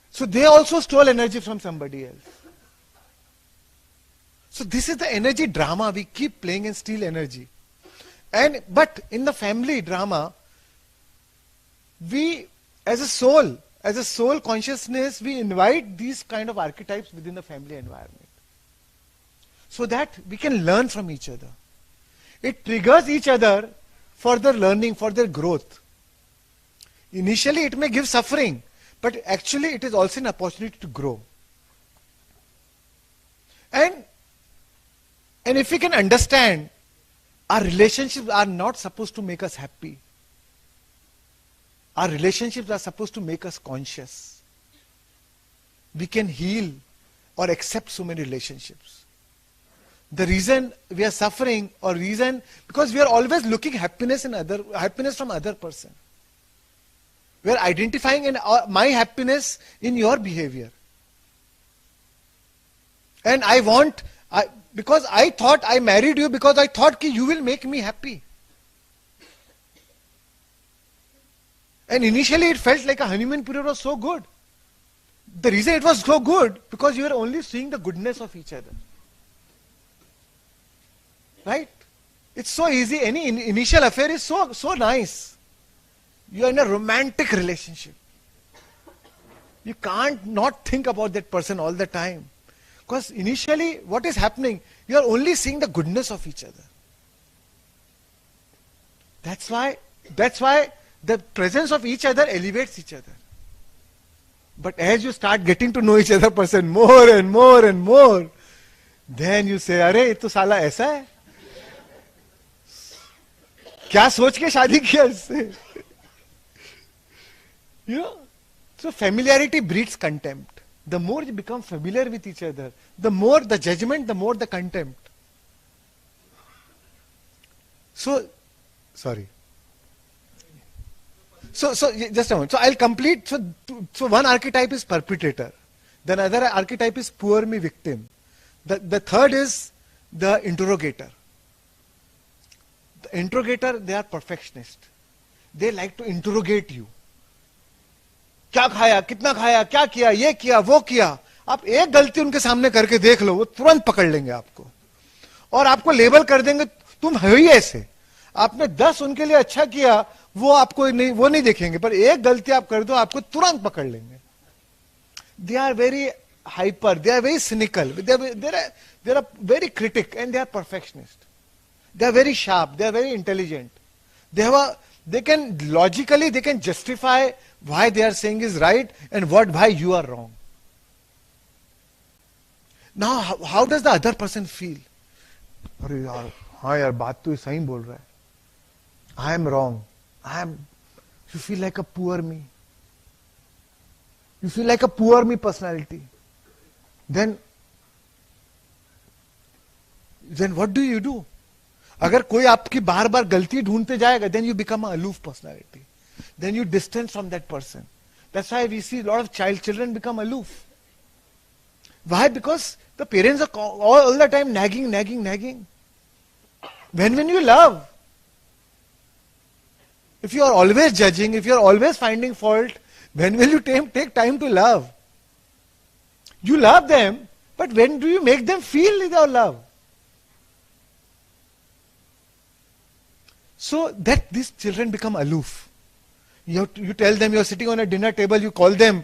So they also stole energy from somebody else. So this is the energy drama. We keep playing and steal energy. But in the family drama, we as a soul consciousness, we invite these kind of archetypes within the family environment. So that we can learn from each other. It triggers each other for their learning, for their growth. Initially it may give suffering, but actually it is also an opportunity to grow. And if we can understand, our relationships are not supposed to make us happy. Our relationships are supposed to make us conscious. We can heal or accept so many relationships. The reason we are suffering because we are always looking happiness from other person. We are identifying my happiness in your behavior. And because I thought I married you because I thought you will make me happy. And initially it felt like a honeymoon period was so good. The reason it was so good, because you were only seeing the goodness of each other. Right? It's so easy. Any initial affair is so nice. You are in a romantic relationship. You can't not think about that person all the time. Because initially, what is happening? You are only seeing the goodness of each other. That's why the presence of each other elevates each other. But as you start getting to know each other person more and more and more, then you say, "अरे ये तो साला ऐसा है? क्या सोच के शादी किया इससे?" So familiarity breeds contempt. The more you become familiar with each other, the more the judgment, the more the contempt. So just a moment. So I'll complete. So one archetype is perpetrator. Then another archetype is poor me victim. The third is the interrogator. The interrogator, they are perfectionist. They like to interrogate you. क्या खाया, कितना खाया, क्या किया, ये किया, वो किया. आप एक गलती उनके सामने करके देख लो, वो तुरंत पकड़ लेंगे आपको और आपको लेबल कर देंगे, तुम है ही ऐसे. आपने 10 उनके लिए अच्छा किया, वो नहीं देखेंगे, पर एक गलती आप कर दो, आपको तुरंत पकड़ लेंगे. They are very hyper, they are very cynical, they are very critic, and they are perfectionist. They are very sharp, they are very intelligent. They can justify why they are saying is right and why you are wrong. Now, how does the other person feel? अरे यार, हाँ यार, बात तो सही बोल रहा है. I am wrong. You feel like a poor me. You feel like a poor me personality. Then what do you do? अगर कोई आपकी बार बार गलती ढूंढते जाएगा, then you become an aloof personality. Then you distance from that person. That's why we see a lot of children become aloof. Why? Because the parents are all the time nagging. When you love, if you are always judging, if you are always finding fault, when will you take time to love? You love them, but when do you make them feel your love? So that these children become aloof. You tell them you're sitting on a dinner table, you call them,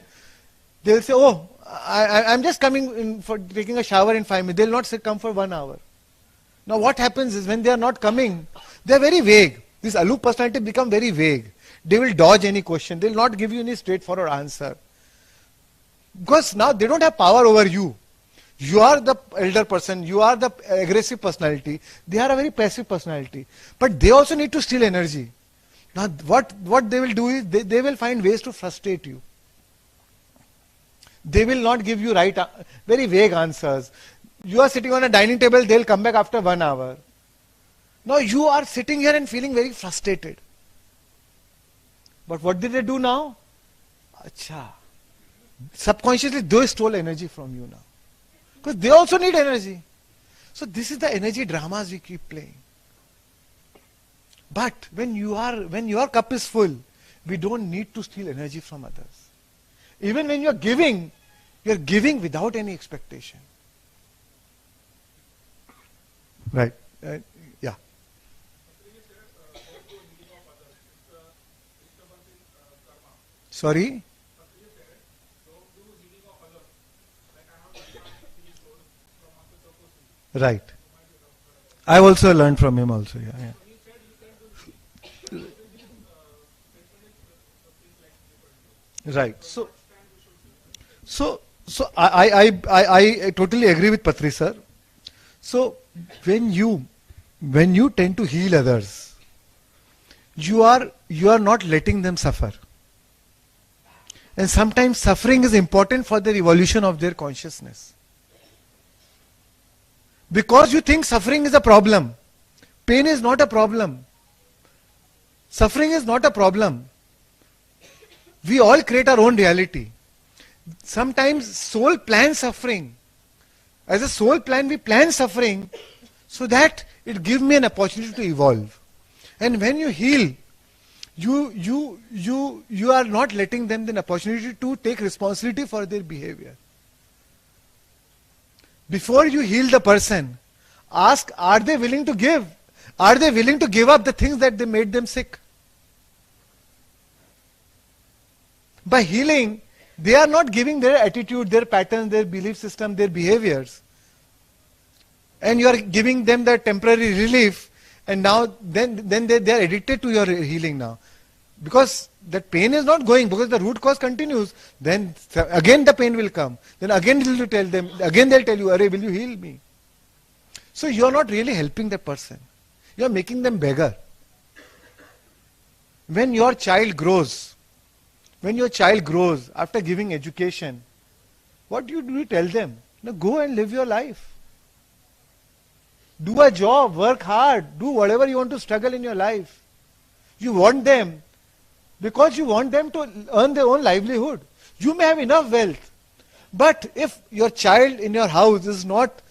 they'll say, "Oh, I'm just coming in for taking a shower in 5 minutes." They'll not say, "Come for 1 hour." Now what happens is when they are not coming, they are very vague. This aloof personality become very vague. They will dodge any question. They will not give you any straightforward answer. Because now they don't have power over you. You are the elder person. You are the aggressive personality. They are a very passive personality. But they also need to steal energy. Now what they will do is they will find ways to frustrate you. They will not give you very vague answers. You are sitting on a dining table, they will come back after 1 hour. Now you are sitting here and feeling very frustrated. But what did they do now? Acha. Subconsciously they stole energy from you now. Because they also need energy. So this is the energy dramas we keep playing. But when your cup is full, we don't need to steal energy from others. Even when you are giving without any expectation. Right. Yeah. Sorry? Right. I also learned from him also. Yeah. Right. So I totally agree with Patri sir. So when you tend to heal others, you are not letting them suffer. And sometimes suffering is important for the evolution of their consciousness. Because you think suffering is a problem. Pain is not a problem. Suffering is not a problem. We all create our own reality. Sometimes soul plans suffering. As a soul plan, we plan suffering so that it gives me an opportunity to evolve. And when you heal, you are not letting them the opportunity to take responsibility for their behavior. Before you heal the person, ask, are they willing to give? Are they willing to give up the things that they made them sick? By healing, they are not giving their attitude, their patterns, their belief system, their behaviors. And you are giving them that temporary relief, and now then they are addicted to your healing now. Because that pain is not going, because the root cause continues, then again the pain will come. Then again they'll tell you, Arey, will you heal me? So you are not really helping the person. You are making them beggar. When your child grows after giving education, what do you tell them? Now go and live your life. Do a job, work hard, do whatever you want to struggle in your life. You want them because you want them to earn their own livelihood. You may have enough wealth, but if your child in your house is not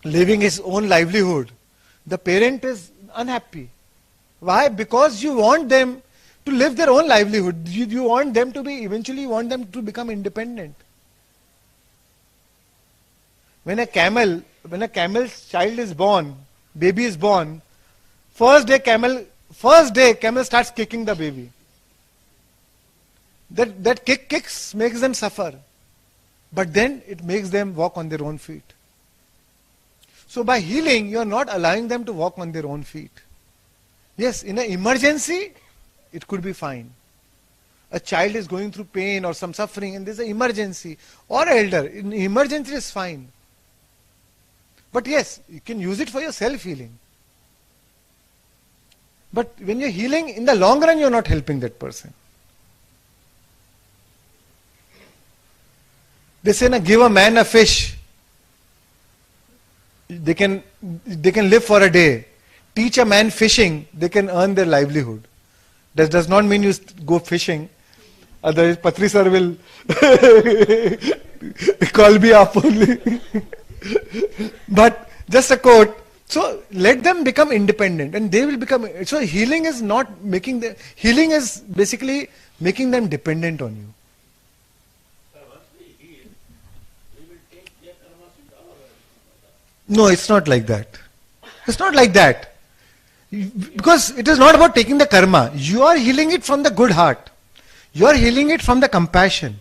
living his own livelihood, the parent is unhappy. Why? Because you want them to live their own livelihood. You want them to eventually want them to become independent. When a camel's child is born, baby is born, first day camel starts kicking the baby. That kicks makes them suffer. But then it makes them walk on their own feet. So by healing, you are not allowing them to walk on their own feet. Yes, in an emergency, it could be fine. A child is going through pain or some suffering and there is an emergency. Or elder, in emergency is fine. But yes, you can use it for your self-healing. But when you're healing, in the long run, you're not helping that person. They say, give a man a fish. They can live for a day. Teach a man fishing, they can earn their livelihood. That does not mean you go fishing. Otherwise, Patri sir will call me up only. But just a quote. So let them become independent, and they will become. So healing is not making them. Healing is basically making them dependent on you. No, it's not like that. It's not like that. Because it is not about taking the karma. You are healing it from the good heart. You are healing it from the compassion.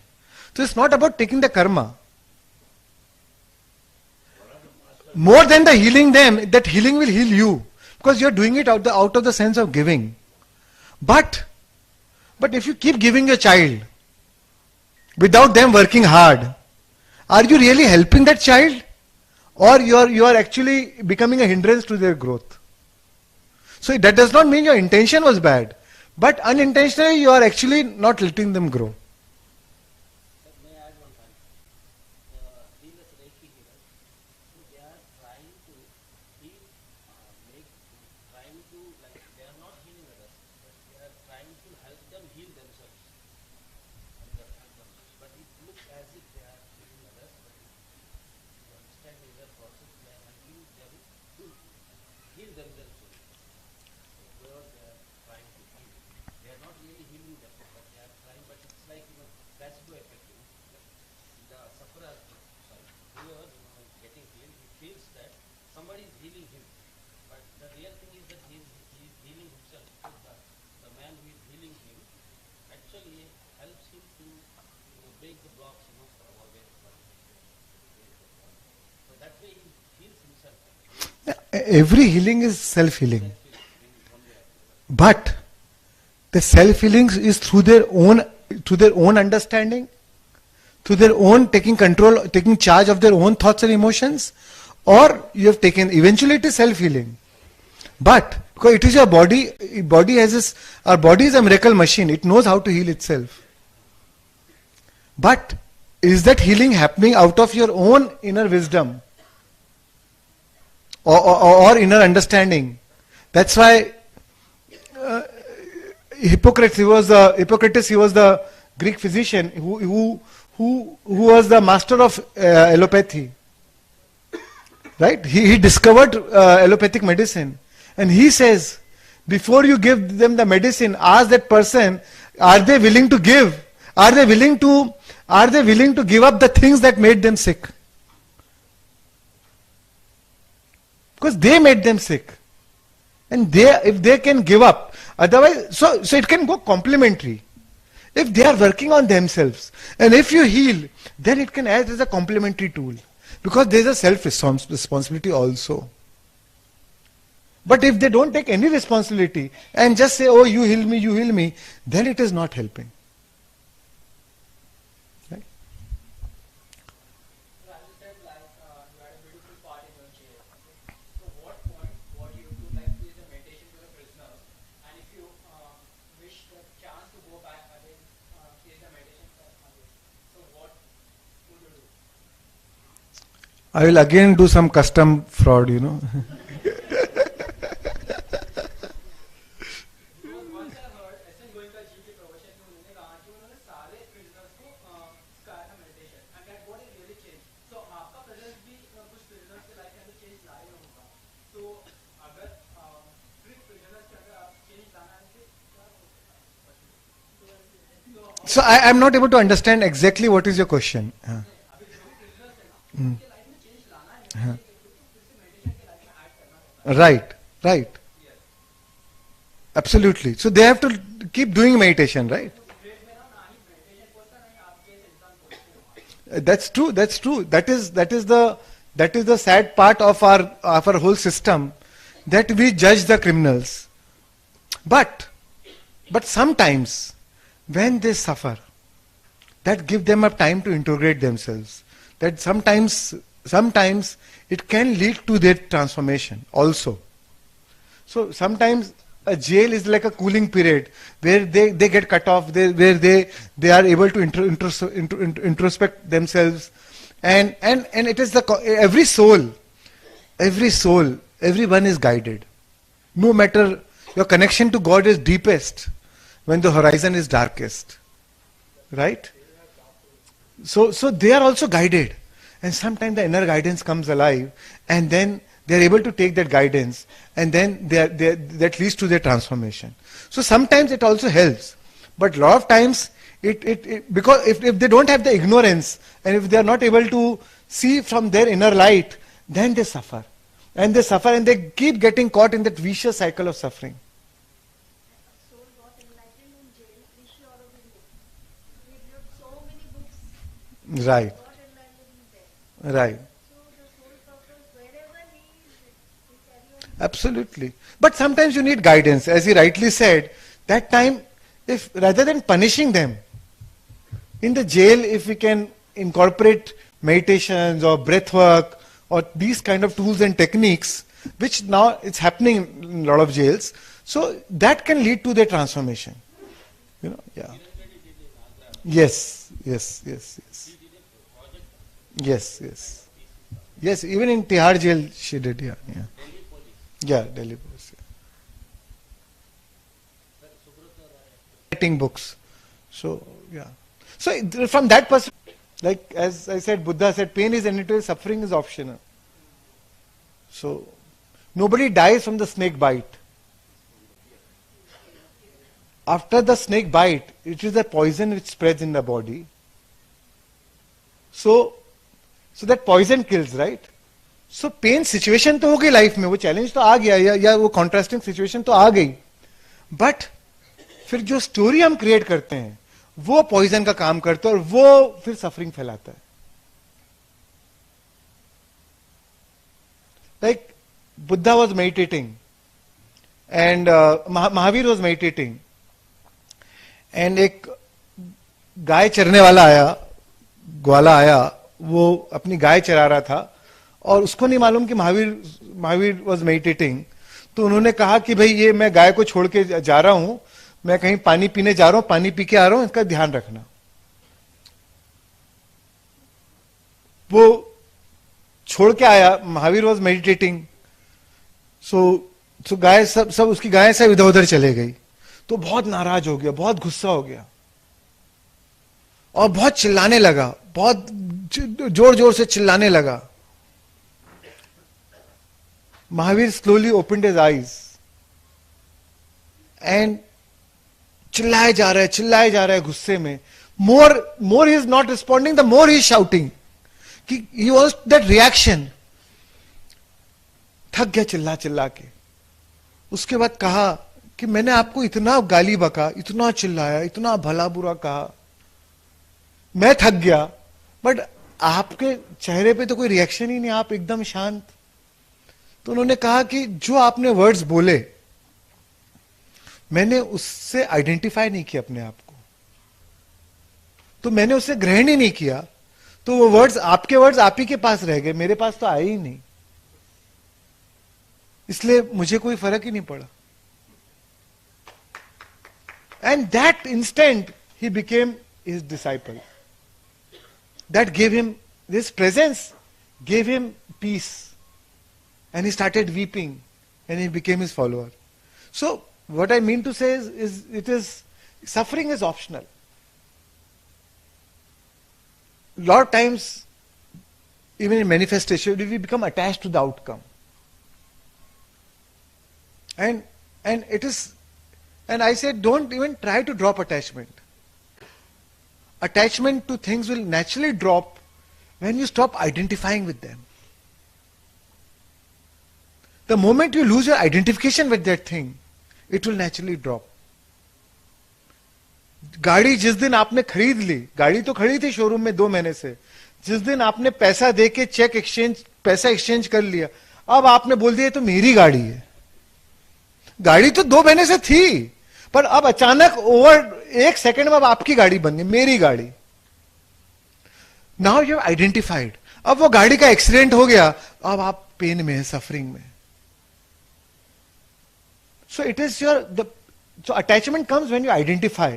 So it's not about taking the karma. More than the healing them, that healing will heal you. Because you're doing it out of the sense of giving. But if you keep giving your child without them working hard, are you really helping that child? Or you are actually becoming a hindrance to their growth? So that does not mean your intention was bad. But unintentionally you are actually not letting them grow. May I add one point? Healers, Reiki healers, they are trying to heal, they are not healing others, but they are trying to help them heal themselves. But it looks as if they are healing others, but if you understand the inner process, they are helping them to heal themselves. Whoever they are trying to heal, they are not really healing them, but they are trying, but it's like placebo effect. The sufferer, whoever is getting healed, he feels that somebody is healing him. But the real thing is that he is healing himself. Because the man who is healing him actually helps him to break the blocks, for our way. So that way he heals himself. Every healing is self-healing. But the self-healing is through their own understanding, through their own taking charge of their own thoughts and emotions, or you have taken, eventually it is self-healing. But because it is your body, our body is a miracle machine, it knows how to heal itself. But is that healing happening out of your own inner wisdom or inner understanding? That's why Hippocrates, he was the Greek physician who was the master of allopathy. Right? He discovered allopathic medicine. And he says, before you give them the medicine, ask that person, are they willing to give? Are they willing to give up the things that made them sick? Because they made them sick. And if they can give up, otherwise, so it can go complementary. If they are working on themselves, and if you heal, then it can act as a complementary tool. Because there is a self-responsibility also. But if they don't take any responsibility and just say, oh, you heal me, then it is not helping. Right? So as you said, like you had a beautiful part in your chair. So what point you to like is a meditation to the prisoners, and if you wish the chance to go back again, is the meditation again. So what would you do? I will again do some custom fraud, Once I heard ऐसे गोइंका जी के प्रवचन में उन्होंने कहा कि उन्होंने सारे prisoners को सिखाया था meditation, and that what is really changed. So आपका presence भी कुछ prisoners के life में तो change लाए होगा. तो अगर सिर्फ prisoners के अगर आप change लाना है तो क्या होगा? So I am not able to understand exactly what is your question. अभी जो भी prisoners है ना, उनके life में change लाना है, meditation के life में add करना होगा. Right. Absolutely. So they have to keep doing meditation, right? That's true. That is the sad part of our whole system, that we judge the criminals. But sometimes when they suffer, that give them a time to integrate themselves. That sometimes it can lead to their transformation also. So sometimes a jail is like a cooling period where they get cut off, where they are able to introspect themselves, and it is every soul, everyone is guided. No matter, your connection to God is deepest when the horizon is darkest, right? So they are also guided, and sometimes the inner guidance comes alive, and then they are able to take that guidance, and then that leads to their transformation. So sometimes it also helps, but a lot of times because if they don't have the ignorance, and if they are not able to see from their inner light, then they suffer, and they keep getting caught in that vicious cycle of suffering. Soul got enlightened in jail, Rishi Aurobindo. He wrote so many books. Right. Got enlightened in there. Right. So the sole purpose, wherever Absolutely. But sometimes you need guidance. As he rightly said, that time, if rather than punishing them, in the jail, if we can incorporate meditations or breath work or these kind of tools and techniques, which now it's happening in a lot of jails, so that can lead to their transformation. You know, yeah. Yes, yes, yes, yes. Yes, yes. Yes, even in Tihar jail she did, yeah. Yeah, yeah, Delhi police. Yeah. Writing books. So, yeah. So, from that perspective, like as I said, Buddha said, pain is inevitable, suffering is optional. So, nobody dies from the snake bite. After the snake bite, it is the poison which spreads in the body. So that poison kills, right? So pain situation तो हो गई life में, वो challenge तो आ गया या वो contrasting situation तो आ गई, बट फिर जो स्टोरी हम क्रिएट करते हैं वो पॉइजन का काम करता है और वो फिर सफरिंग फैलाता है. Like Buddha was meditating and Mahavir was meditating and एक गाय चरने वाला आया, ग्वाला आया, वो अपनी गाय चरा रहा था और उसको नहीं मालूम कि महावीर वॉज मेडिटेटिंग. तो उन्होंने कहा कि भाई ये मैं गाय को छोड़ के जा रहा हूं, मैं कहीं पानी पीने जा रहा हूं, पानी पी के आ रहा हूं, इसका ध्यान रखना. वो छोड़ के आया, महावीर वॉज मेडिटेटिंग. सो गाय सब उसकी गाय सब इधर उधर चले गई. तो बहुत नाराज हो गया, बहुत गुस्सा हो गया और बहुत चिल्लाने लगा, बहुत जोर जोर से चिल्लाने लगा. Mahavir slowly opened his eyes and चिल्लाए जा रहा है गुस्से में. More he is not responding, the more he is shouting. कि ही वाज दैट रिएक्शन. थक गया चिल्ला चिल्ला के. उसके बाद कहा कि मैंने आपको इतना गाली बका, इतना चिल्लाया, इतना भला बुरा कहा, मैं थक गया, बट आपके चेहरे पे तो कोई रिएक्शन ही नहीं, आप एकदम शांत. तो उन्होंने कहा कि जो आपने वर्ड्स बोले मैंने उससे आइडेंटिफाई नहीं किया अपने आप को, तो मैंने उससे ग्रहण ही नहीं किया, तो वो वर्ड्स आपके वर्ड्स आप ही के पास रह गए, मेरे पास तो आए ही नहीं, इसलिए मुझे कोई फर्क ही नहीं पड़ा. And that instant he became his disciple. That gave him, this presence gave him peace. And he started weeping and he became his follower. So, what I mean to say is suffering is optional. A lot of times, even in manifestation, we become attached to the outcome. And I said, don't even try to drop attachment. Attachment to things will naturally drop when you stop identifying with them. The moment you lose your identification with that thing, it will naturally drop. गाड़ी जिस दिन आपने खरीद ली, गाड़ी तो खड़ी थी showroom में 2 महीने से, जिस दिन आपने पैसा देके पैसा एक्सचेंज कर लिया, अब आपने बोल दिया तो मेरी गाड़ी है. गाड़ी तो 2 महीने से थी, पर अब अचानक ओवर 1 सेकंड में अब आपकी गाड़ी बन गई, मेरी गाड़ी. Now you identified. अब वो गाड़ी का एक्सीडेंट हो गया, अब आप पेन में है, सफरिंग में. So it is your so attachment comes when you identify,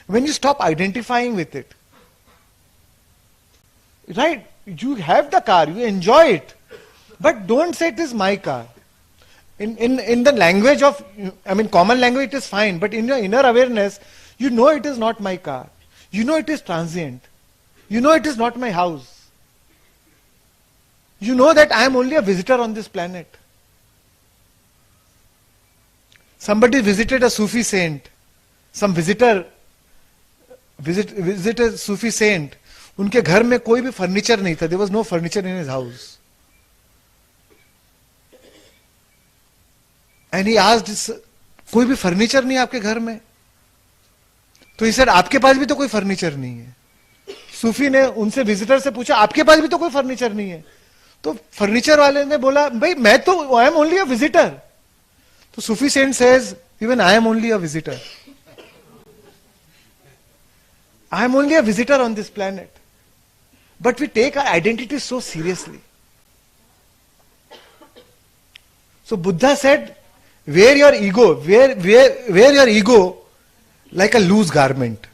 when you stop identifying with it. Right? You have the car, you enjoy it, but don't say it is my car. In the language of, I mean, common language it is fine, but in your inner awareness, you know it is not my car. You know it is transient. You know it is not my house. You know that I am only a visitor on this planet. Somebody visited a Sufi saint. Some visitor visited a Sufi saint. उनके घर में कोई भी furniture नहीं था. There was no furniture in his house. And he asked, कोई भी furniture नहीं आपके घर में? तो he said, आपके पास भी तो कोई फर्नीचर नहीं है. सूफी ने उनसे विजिटर से पूछा, आपके पास भी तो कोई फर्नीचर नहीं है? तो फर्नीचर वाले ने बोला भाई मैं तो I am only a visitor. तो Sufi saint says even I am only a visitor. I am only a visitor on this planet. But we take our identity so seriously. So Buddha said, wear your ego, wear your ego like a loose garment.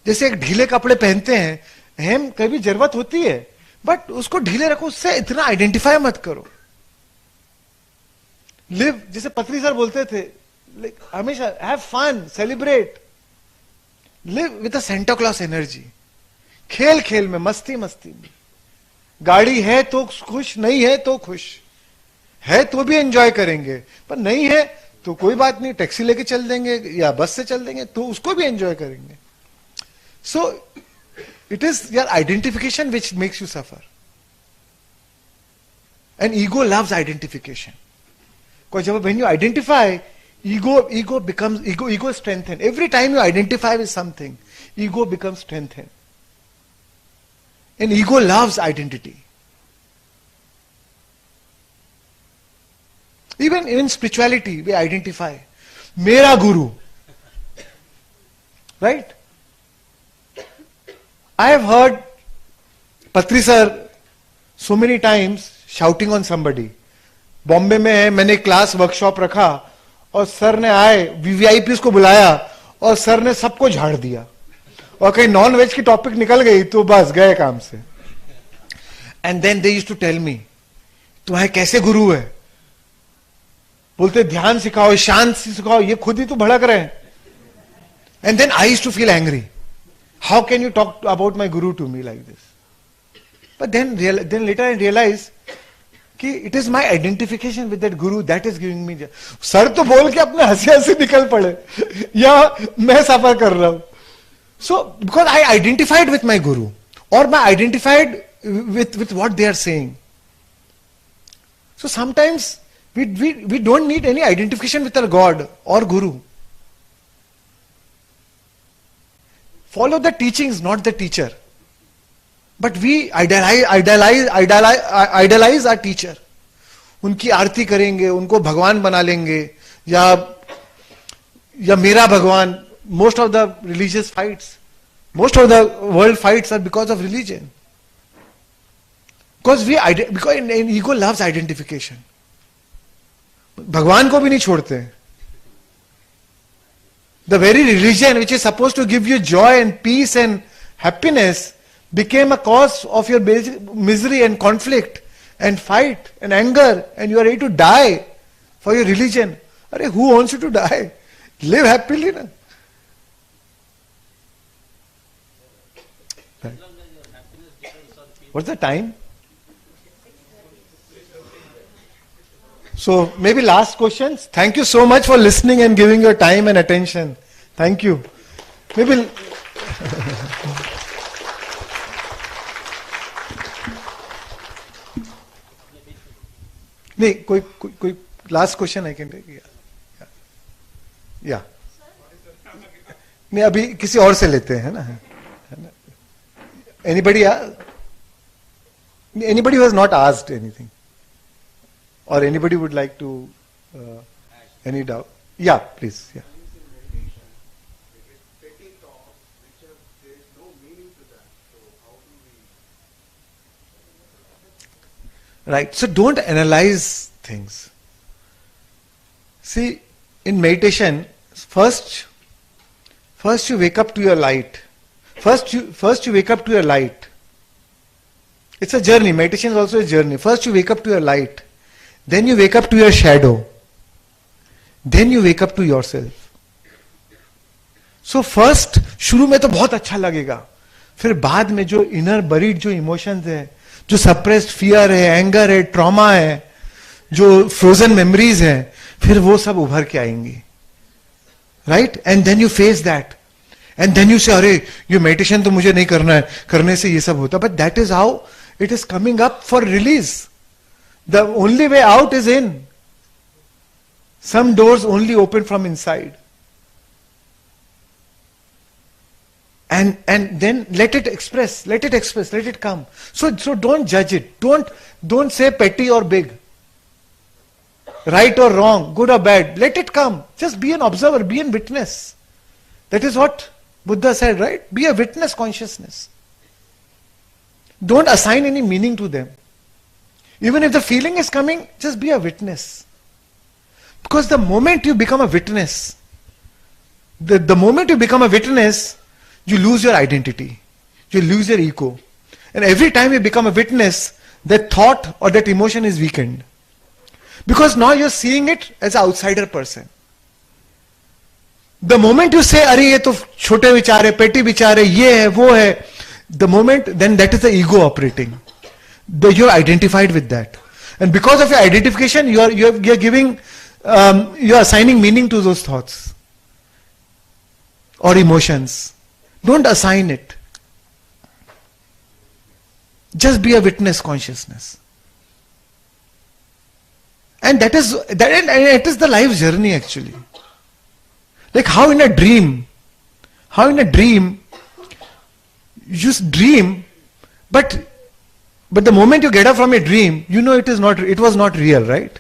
जैसे एक ढीले कपड़े पहनते हैं, हम कभी जरूरत होती है, बट उसको ढीले रखो, उससे इतना आइडेंटिफाई मत करो. लिव, जैसे पत्री सर बोलते थे, हमेशा have fun, celebrate, live with a Santa Claus energy. खेल खेल में, मस्ती मस्ती में. गाड़ी है तो खुश, नहीं है तो खुश, है तो भी एंजॉय करेंगे, पर नहीं है तो कोई बात नहीं, टैक्सी लेके चल देंगे या बस से चल देंगे तो उसको भी एंजॉय करेंगे. So it is your identification which makes you suffer. And ego loves identification. Because when you identify, ego becomes ego is strengthened. Every time you identify with something, ego becomes strengthened. And ego loves identity. Even in spirituality, we identify. Mera guru. Right? I have heard Patri sir so many times shouting on somebody. Bombay में है, मैंने class workshop रखा और sir ने आए, VVIP को बुलाया और सर ने सबको झाड़ दिया और कहीं नॉन वेज की टॉपिक निकल गई तो बस गए काम से. And then they used to tell me, तुम्हारे कैसे गुरु है? बोलते ध्यान सिखाओ, शांत सिखाओ, ये खुद ही तो भड़क रहे हैं. And then I used to feel angry. How can you talk about my guru to me like this? But then later I realise कि it is my identification with that guru that is giving me. Sir तो बोल के अपने हंसी हंसी निकल पड़े या मैं सफर कर रहा हूं. So because I identified with my guru और मैं identified with what they are saying. So sometimes we don't need any identification with our God or guru. Follow the teachings, not the teacher. But we idolize our teacher. उनकी आरती करेंगे, उनको भगवान बना लेंगे, या मेरा भगवान. Most of the religious fights, most of the world fights are because of religion. Because ego loves identification. भगवान को भी नहीं छोड़ते. The very religion which is supposed to give you joy and peace and happiness became a cause of your misery and conflict and fight and anger, and you are ready to die for your religion. Arey, who wants you to die? Live happily. Na? Right. What's the time? So maybe last questions. Thank you so much for listening and giving your time and attention. Thank you. Maybe नहीं कोई last question I can take. Yeah. नहीं अभी किसी और से लेते हैं ना. Anybody who has not asked anything, or anybody would like to any doubt? Yeah, please. Yeah. Right. So don't analyze things. See, in meditation, first you wake up to your light. First you wake up to your light. It's a journey. Meditation is also a journey. First you wake up to your light. Then you wake up to your shadow. Then you wake up to yourself. So first, शुरू में तो बहुत अच्छा लगेगा. फिर बाद में जो inner buried जो emotions है, जो suppressed fear है, anger है, trauma है, जो frozen memories हैं, फिर वो सब उभर के आएंगी. Right? And then you face that. And then you say, अरे ये meditation तो मुझे नहीं करना है, करने से ये सब होता. But that is how it is coming up for release. The only way out is in. Some doors only open from inside. And then let it express, let it come. So don't judge it. Don't say petty or big. Right or wrong, good or bad. Let it come. Just be an observer, be a witness. That is what Buddha said, right? Be a witness consciousness. Don't assign any meaning to them. Even if the feeling is coming, just be a witness. Because the moment you become a witness, the moment you become a witness, you lose your identity. You lose your ego. And every time you become a witness, that thought or that emotion is weakened. Because now you're seeing it as an outsider person. The moment you say, "Arey, ye to chote vichar hai, petty vichar hai, ye hai, wo hai," the moment, then that is the ego operating. You're identified with that. And because of your identification, you're giving, you're assigning meaning to those thoughts or emotions. Don't assign it. Just be a witness consciousness. And it is the life journey actually. Like how in a dream, you just dream, but the moment you get up from a dream, you know it was not real, right?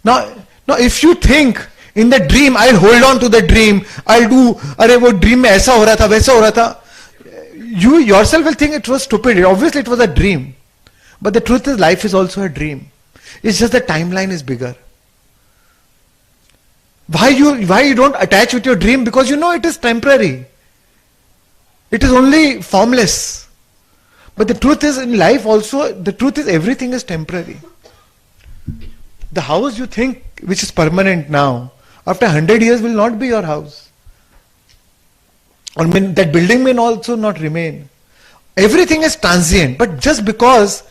Now if you think in the dream, I'll hold on to the dream, I'll do, अरे वो dream में ऐसा हो रहा था, वैसा हो रहा था, you yourself will think it was stupid. Obviously it was a dream. But the truth is life is also a dream. It's just the timeline is bigger. Why you don't attach with your dream? Because you know it is temporary. It is only formless. But the truth is in life also, the truth is everything is temporary. The house you think which is permanent now, after 100 years will not be your house. Or that building may also not remain. Everything is transient. But just because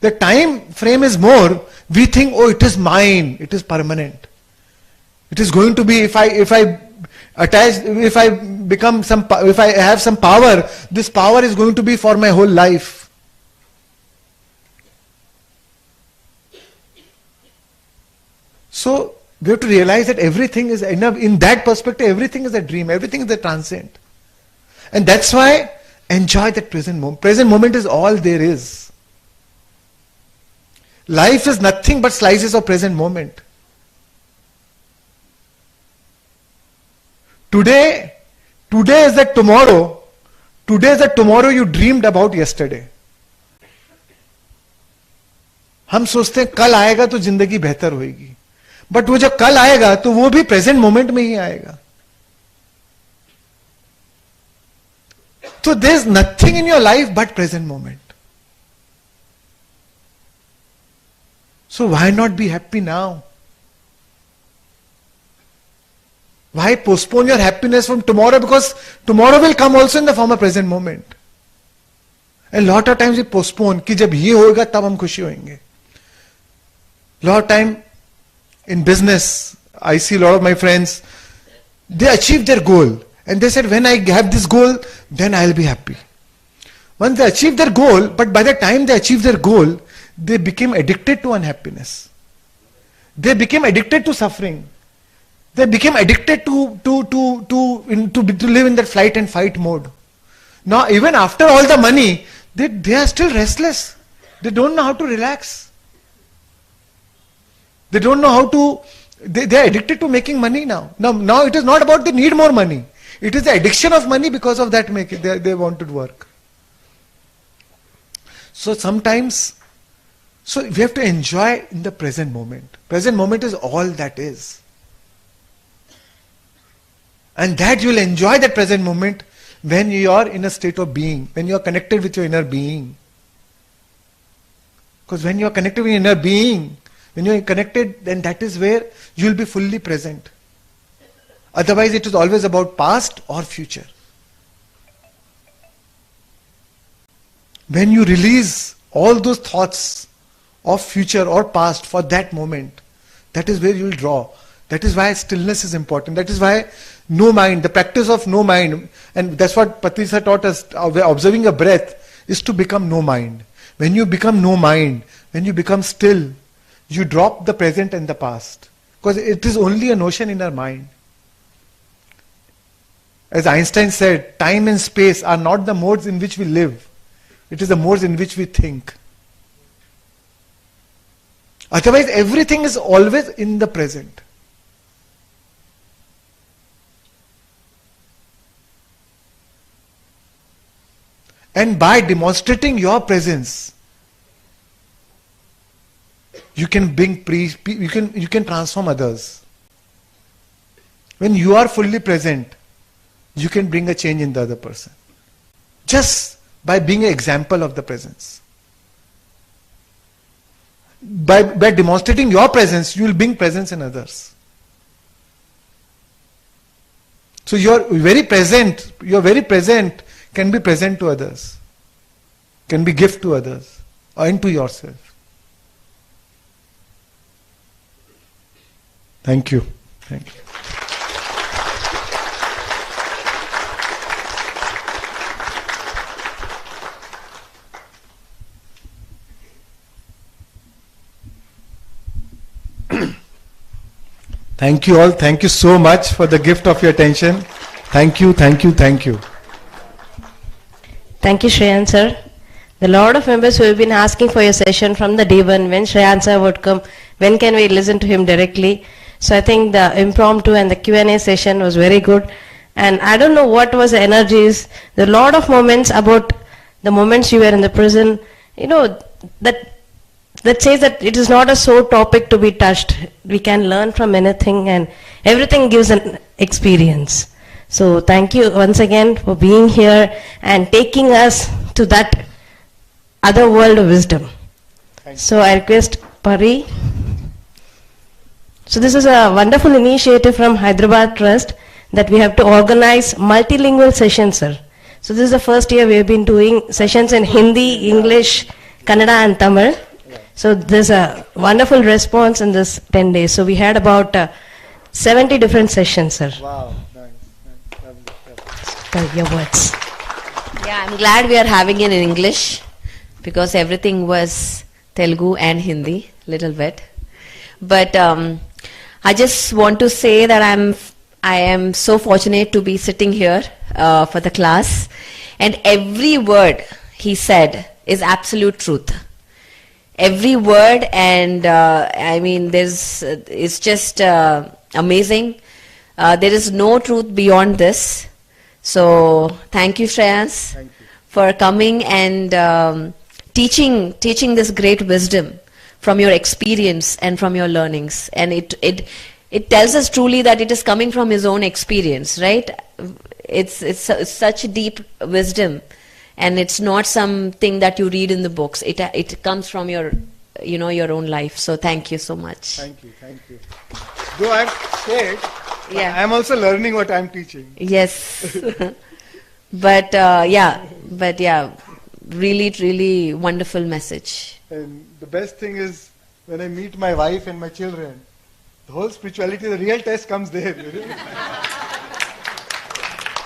the time frame is more, we think, oh, it is mine, it is permanent. It is going to be, if I have some power, this power is going to be for my whole life. So we have to realize that everything is enough. In that perspective, everything is a dream, everything is a transient. And that's why enjoy that present moment. Present moment is all there is. Life is nothing but slices of present moment. Today is the tomorrow. Today is the tomorrow you dreamed about yesterday. हम सोचते हैं कल आएगा तो जिंदगी बेहतर होगी, but वो जब कल आएगा तो वो भी प्रेजेंट मोमेंट में ही आएगा. So there is nothing in your life but present moment. So why not be happy now? Why postpone your happiness from tomorrow? Because tomorrow will come also in the form of present moment. And lot of times we postpone कि जब ये होगा तब हम खुशी होंगे. Lot of time in business, I see a lot of my friends, they achieve their goal. And they said, when I have this goal, then I'll be happy. Once they achieve their goal, but by the time they achieve their goal, they became addicted to unhappiness. They became addicted to suffering. They became addicted to live in that flight and fight mode. Now, even after all the money, they are still restless. They don't know how to relax. They don't know how to. They are addicted to making money now. Now it is not about they need more money. It is the addiction of money, because of that they want to work. So sometimes, we have to enjoy in the present moment. Present moment is all that is. And that you will enjoy that present moment when you are in a state of being, when you are connected with your inner being. Because when you are connected with your inner being, when you are connected, then that is where you will be fully present. Otherwise, it is always about past or future. When you release all those thoughts of future or past for that moment, that is where you will draw. That is why stillness is important. That is why no mind, the practice of no mind, and that's what Patriji taught us, observing a breath, is to become no mind. When you become no mind, when you become still, you drop the present and the past. Because it is only a notion in our mind. As Einstein said, time and space are not the modes in which we live. It is the modes in which we think. Otherwise, everything is always in the present. And by demonstrating your presence, you can you can transform others. When you are fully present, you can bring a change in the other person. Just by being an example of the presence. By demonstrating your presence, you will bring presence in others. So your very present can be present to others, can be gift to others, and to yourself. Thank you. Thank you. Thank you all. Thank you so much for the gift of your attention. Thank you, thank you, thank you. Thank you, Shreans sir. The lot of members who have been asking for your session from the day one, when Shreans sir would come, when can we listen to him directly? So I think the impromptu and the Q&A session was very good. And I don't know what was the energies. There are a lot of moments about the moments you were in the prison, that says that it is not a sore topic to be touched. We can learn from anything, and everything gives an experience. So thank you once again for being here and taking us to that other world of wisdom. So I request Pari. So this is a wonderful initiative from Hyderabad Trust that we have to organize multilingual sessions, sir. So this is the first year we have been doing sessions in Hindi, English, Kannada and Tamil. So there's a wonderful response in this 10 days. So we had about 70 different sessions, sir. Wow, nice. Your words. Yeah, I'm glad we are having it in English because everything was Telugu and Hindi, little bit. But I just want to say that I am so fortunate to be sitting here for the class, and every word he said is absolute truth. Every word, and I mean, it's just amazing. There is no truth beyond this. So thank you, Shreans, for coming and teaching this great wisdom from your experience and from your learnings. And it tells us truly that it is coming from his own experience, right? It's such deep wisdom. And it's not something that you read in the books. It comes from your own life. So thank you so much. Thank you. Though I'm scared, Yeah. I'm also learning what I'm teaching. Yes. but really, really wonderful message. And the best thing is when I meet my wife and my children, the whole spirituality, the real test comes there.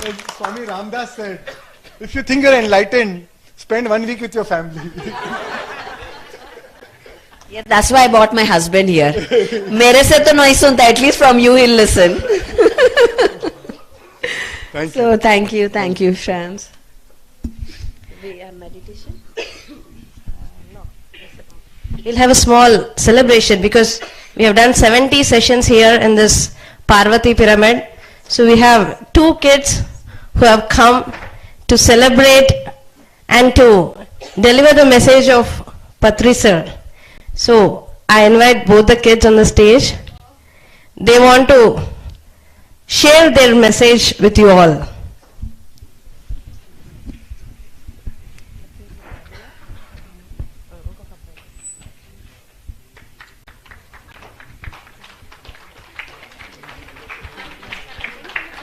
As Swami Ramdas said, if you think you're enlightened, spend 1 week with your family. Yeah, that's why I brought my husband here. Mere se to nahi sunta, at least from you he'll listen. Thank So you. thank you, Shreans. We have meditation? We'll have a small celebration because we have done 70 sessions here in this Parvathi pyramid. So we have 2 kids who have come to celebrate and to deliver the message of Patri sir. So I invite both the kids on the stage. They want to share their message with you all.